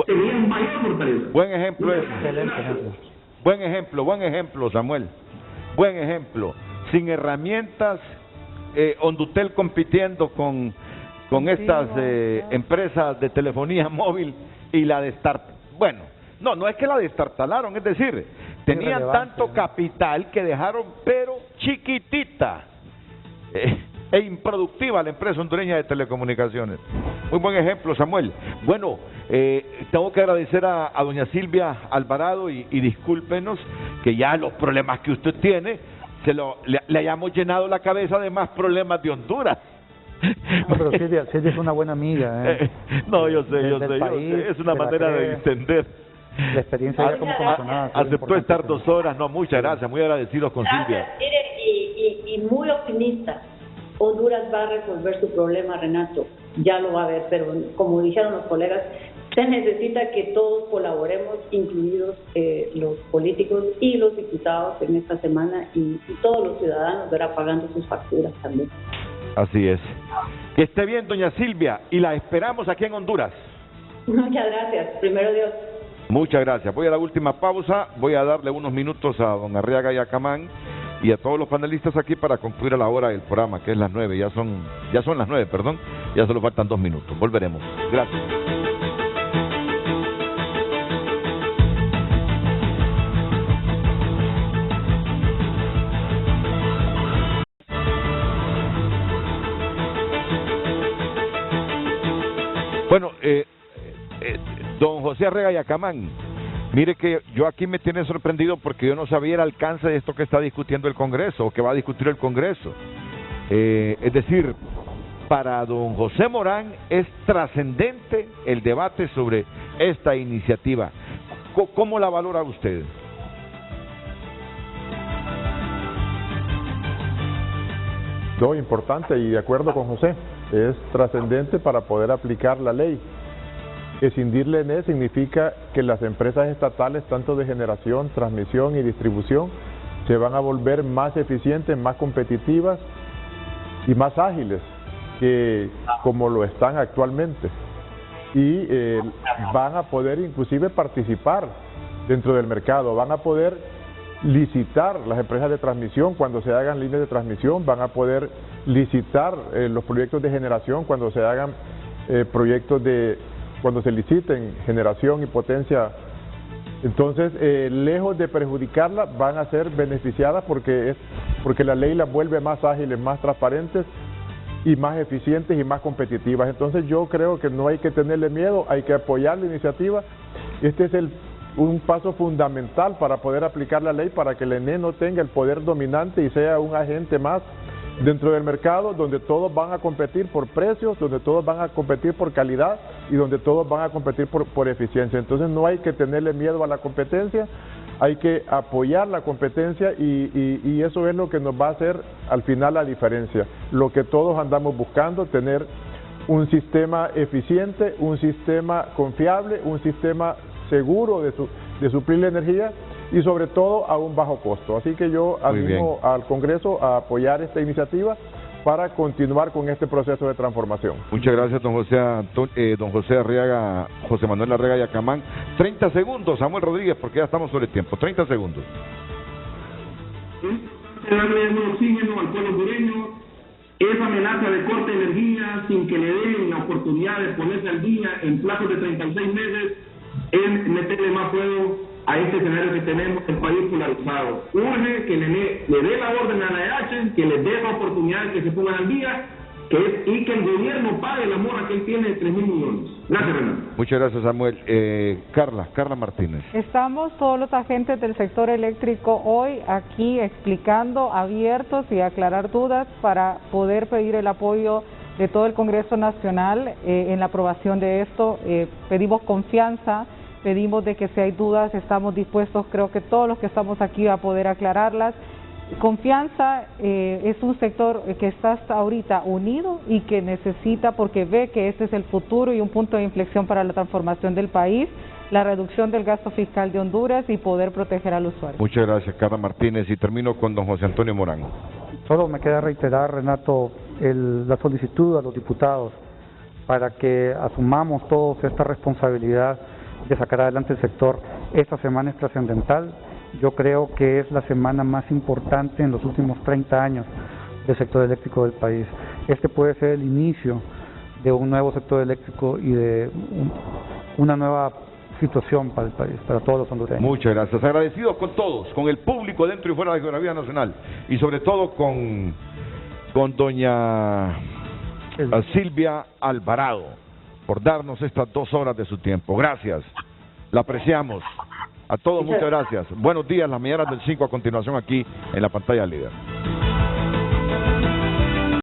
Speaker 8: Tenía un mayor fortaleza.
Speaker 2: Buen ejemplo es.
Speaker 4: Excelente ejemplo.
Speaker 2: Buen ejemplo, Samuel. Buen ejemplo. Sin herramientas, Ondutel compitiendo con estas empresas de telefonía móvil y la bueno, no es que la destartalaron, es decir, tenían tanto capital que dejaron pero chiquitita
Speaker 5: e improductiva la empresa hondureña de telecomunicaciones. Muy buen ejemplo, Samuel. Bueno, tengo que agradecer a doña Silvia Alvarado y discúlpenos que ya los problemas que usted tiene le hayamos llenado la cabeza de más problemas de Honduras.
Speaker 4: No, pero Silvia es una buena amiga.
Speaker 5: No, yo sé, es una manera de entender.
Speaker 4: La experiencia ya como comisionada.
Speaker 5: Aceptó estar 2 horas, no, muchas gracias, muy agradecidos con Silvia.
Speaker 3: Mire, y muy optimista. Honduras va a resolver su problema, Renato, ya lo va a ver, pero como dijeron los colegas, se necesita que todos colaboremos, incluidos los políticos y los diputados en esta semana, y todos los ciudadanos verán pagando sus facturas también.
Speaker 5: Así es. Que esté bien, doña Silvia, y la esperamos aquí en Honduras.
Speaker 3: Muchas gracias, primero Dios.
Speaker 5: Muchas gracias. Voy a la última pausa, voy a darle unos minutos a don Arriaga y a Camán y a todos los panelistas aquí para concluir a la hora del programa, que es las 9, ya son las 9, perdón, ya solo faltan 2 minutos. Volveremos. Gracias. Bueno, don José Arriaga y Acamán, mire que yo aquí me tiene sorprendido porque yo no sabía el alcance de esto que está discutiendo el Congreso o que va a discutir el Congreso. Es decir, para don José Morán es trascendente el debate sobre esta iniciativa. ¿Cómo la valora usted?
Speaker 6: No, importante y de acuerdo con José, es trascendente para poder aplicar la ley. Escindirle en él significa que las empresas estatales, tanto de generación, transmisión y distribución, se van a volver más eficientes, más competitivas y más ágiles que como lo están actualmente. Y van a poder inclusive participar dentro del mercado, van a poder licitar las empresas de transmisión cuando se hagan líneas de transmisión, van a poder licitar los proyectos de generación cuando se hagan cuando se liciten generación y potencia. Entonces, lejos de perjudicarla, van a ser beneficiadas porque la ley las vuelve más ágiles, más transparentes y más eficientes y más competitivas. Entonces, yo creo que no hay que tenerle miedo, hay que apoyar la iniciativa. Este es un paso fundamental para poder aplicar la ley, para que el ENE no tenga el poder dominante y sea un agente más dentro del mercado, donde todos van a competir por precios, donde todos van a competir por calidad y donde todos van a competir por eficiencia. Entonces no hay que tenerle miedo a la competencia, hay que apoyar la competencia y eso es lo que nos va a hacer al final la diferencia. Lo que todos andamos buscando, tener un sistema eficiente, un sistema confiable, un sistema seguro de suplir la energía y sobre todo a un bajo costo. Así que yo animo al Congreso a apoyar esta iniciativa para continuar con este proceso de transformación.
Speaker 5: Muchas gracias, don José Arriaga, José Manuel Arriaga y Acamán. 30 segundos, Samuel Rodríguez, porque ya estamos sobre el tiempo. 30 segundos.
Speaker 8: Darle un oxígeno al pueblo hondureño, esa amenaza de corte de energía sin que le den la oportunidad de ponerse al día en plazos de 36 meses, es meterle más fuego a este escenario que tenemos, el país polarizado. Urge que le dé la orden a la EH, que les dé la oportunidad de que se pongan al día, y que el gobierno pague la mora que él tiene de 3.000 millones. Gracias, Renato.
Speaker 5: Muchas gracias, Samuel. Carla Martínez.
Speaker 10: Estamos todos los agentes del sector eléctrico hoy aquí explicando, abiertos y aclarar dudas para poder pedir el apoyo de todo el Congreso Nacional en la aprobación de esto. Pedimos confianza, pedimos de que si hay dudas estamos dispuestos, creo que todos los que estamos aquí a poder aclararlas. Confianza es un sector que está hasta ahorita unido y que necesita, porque ve que este es el futuro y un punto de inflexión para la transformación del país, la reducción del gasto fiscal de Honduras y poder proteger al usuario.
Speaker 5: Muchas gracias, Carla Martínez, y termino con don José Antonio Morán.
Speaker 4: Solo me queda reiterar, Renato, la solicitud a los diputados para que asumamos todos esta responsabilidad de sacar adelante el sector. Esta semana es trascendental. Yo creo que es la semana más importante en los últimos 30 años del sector eléctrico del país. Este puede ser el inicio de un nuevo sector eléctrico y de una nueva situación para el país, para todos los hondureños.
Speaker 5: Muchas gracias. Agradecidos con todos, con el público dentro y fuera de la geografía nacional y sobre todo con
Speaker 2: con doña Silvia Alvarado por darnos estas 2 horas de su tiempo. Gracias, la apreciamos. A todos muchas gracias. Buenos días, las mañanas del 5 a continuación aquí en la pantalla líder.